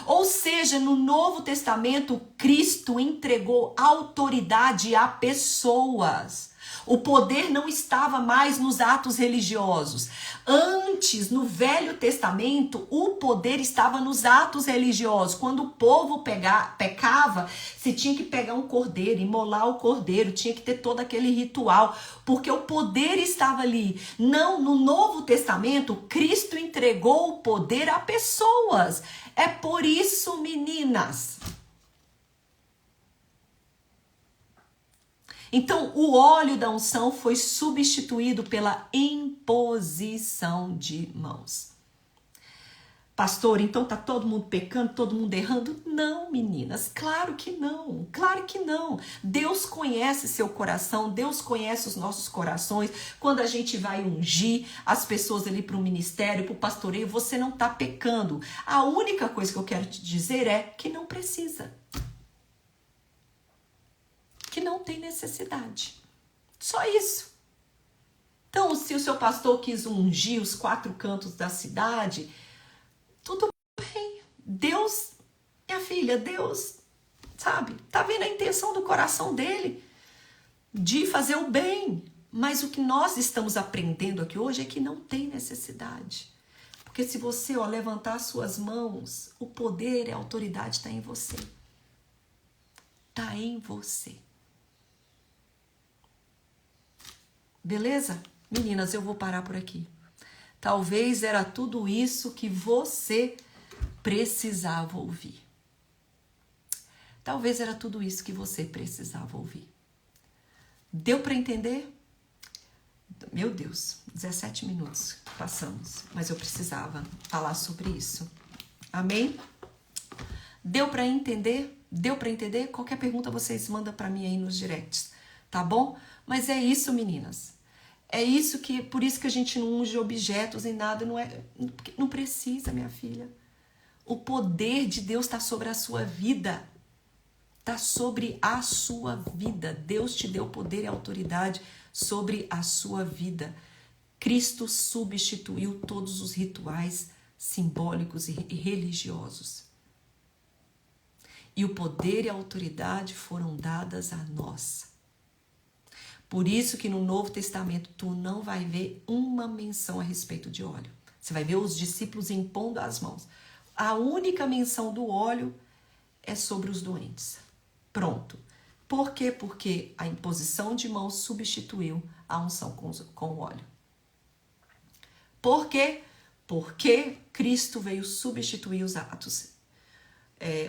Ou seja, no Novo Testamento, Cristo entregou autoridade a pessoas. O poder não estava mais nos atos religiosos. Antes, no Velho Testamento, o poder estava nos atos religiosos. Quando o povo pecava, se tinha que pegar um cordeiro, imolar o cordeiro, tinha que ter todo aquele ritual, porque o poder estava ali. Não, no Novo Testamento, Cristo entregou o poder a pessoas. É por isso, meninas. Então, o óleo da unção foi substituído pela imposição de mãos. Pastor, então tá todo mundo pecando, todo mundo errando? Não, meninas, claro que não, claro que não. Deus conhece seu coração, Deus conhece os nossos corações. Quando a gente vai ungir as pessoas ali para o ministério, para o pastoreio, você não tá pecando. A única coisa que eu quero te dizer é que não precisa. Que não tem necessidade. Só isso. Então, se o seu pastor quis ungir os 4 cantos da cidade, tudo bem. Deus, minha filha, Deus, sabe, tá vendo a intenção do coração dele de fazer o bem. Mas o que nós estamos aprendendo aqui hoje é que não tem necessidade. Porque se você levantar suas mãos, o poder e a autoridade está em você. Está em você. Beleza? Meninas, eu vou parar por aqui. Talvez era tudo isso que você precisava ouvir. Talvez era tudo isso que você precisava ouvir. Deu para entender? Meu Deus, 17 minutos passamos, mas eu precisava falar sobre isso. Amém? Deu para entender? Deu para entender? Qualquer pergunta vocês mandam para mim aí nos directs, tá bom? Mas é isso, meninas. É isso que, por isso que a gente não unge objetos em nada, não precisa, minha filha. O poder de Deus está sobre a sua vida. Está sobre a sua vida. Deus te deu poder e autoridade sobre a sua vida. Cristo substituiu todos os rituais simbólicos e religiosos. E o poder e a autoridade foram dadas a nós. Por isso que no Novo Testamento tu não vai ver uma menção a respeito de óleo. Você vai ver os discípulos impondo as mãos. A única menção do óleo é sobre os doentes. Pronto. Por quê? Porque a imposição de mãos substituiu a unção com o óleo. Por quê? Porque Cristo veio substituir os atos,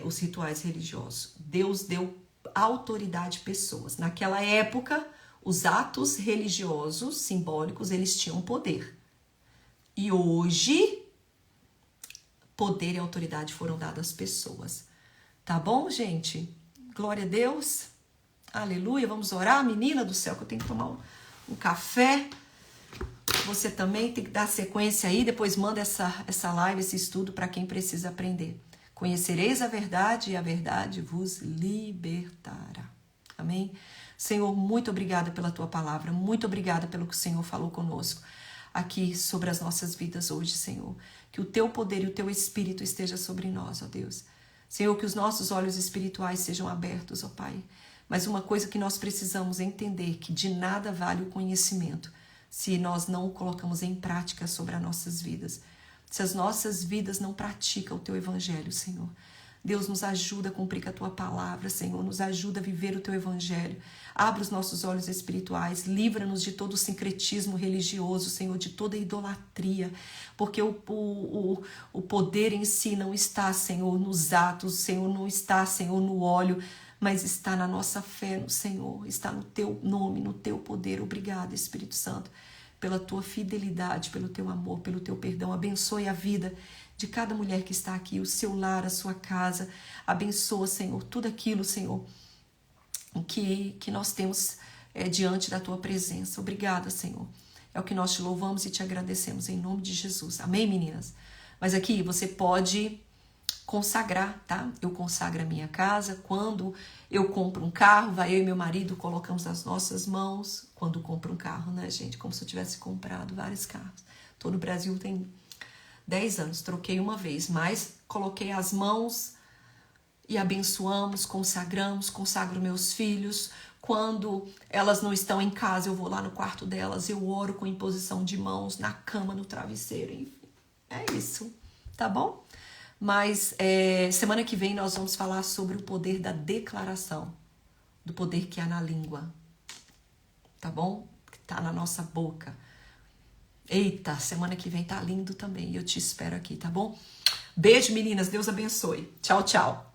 os rituais religiosos. Deus deu autoridade a pessoas. Naquela época, os atos religiosos, simbólicos, eles tinham poder. E hoje, poder e autoridade foram dados às pessoas. Tá bom, gente? Glória a Deus. Aleluia. Vamos orar, menina do céu, que eu tenho que tomar um café. Você também tem que dar sequência aí. Depois manda essa live, esse estudo para quem precisa aprender. Conhecereis a verdade e a verdade vos libertará. Amém? Senhor, muito obrigada pela tua palavra, muito obrigada pelo que o Senhor falou conosco. aqui sobre as nossas vidas hoje, Senhor. Que o teu poder e o teu Espírito esteja sobre nós, ó Deus. Senhor, que os nossos olhos espirituais sejam abertos, ó Pai. Mas uma coisa que nós precisamos entender, que de nada vale o conhecimento se nós não o colocamos em prática sobre as nossas vidas. Se as nossas vidas não praticam o teu evangelho, Senhor. Deus, nos ajuda a cumprir com a tua palavra, Senhor. Nos ajuda a viver o teu evangelho. Abra os nossos olhos espirituais. Livra-nos de todo o sincretismo religioso, Senhor, de toda idolatria. Porque o poder em si não está, Senhor, nos atos, Senhor, não está, Senhor, no óleo, mas está na nossa fé no Senhor, está no teu nome, no teu poder. Obrigada, Espírito Santo, pela tua fidelidade, pelo teu amor, pelo teu perdão. Abençoe a vida de cada mulher que está aqui, o seu lar, a sua casa. Abençoa, Senhor, tudo aquilo, Senhor, que nós temos diante da tua presença. Obrigada, Senhor. É o que nós te louvamos e te agradecemos em nome de Jesus. Amém, meninas? Mas aqui você pode consagrar, tá? Eu consagro a minha casa. Quando eu compro um carro, vai eu e meu marido, colocamos as nossas mãos. Quando compro um carro, né, gente? Como se eu tivesse comprado vários carros. Tô no Brasil tem 10 anos, troquei uma vez, mas coloquei as mãos e abençoamos, consagramos, consagro meus filhos. Quando elas não estão em casa, eu vou lá no quarto delas, eu oro com imposição de mãos, na cama, no travesseiro, enfim. É isso, tá bom? Mas semana que vem nós vamos falar sobre o poder da declaração, do poder que há na língua, tá bom? Que tá na nossa boca. Eita, semana que vem tá lindo também. E eu te espero aqui, tá bom? Beijo, meninas. Deus abençoe. Tchau, tchau.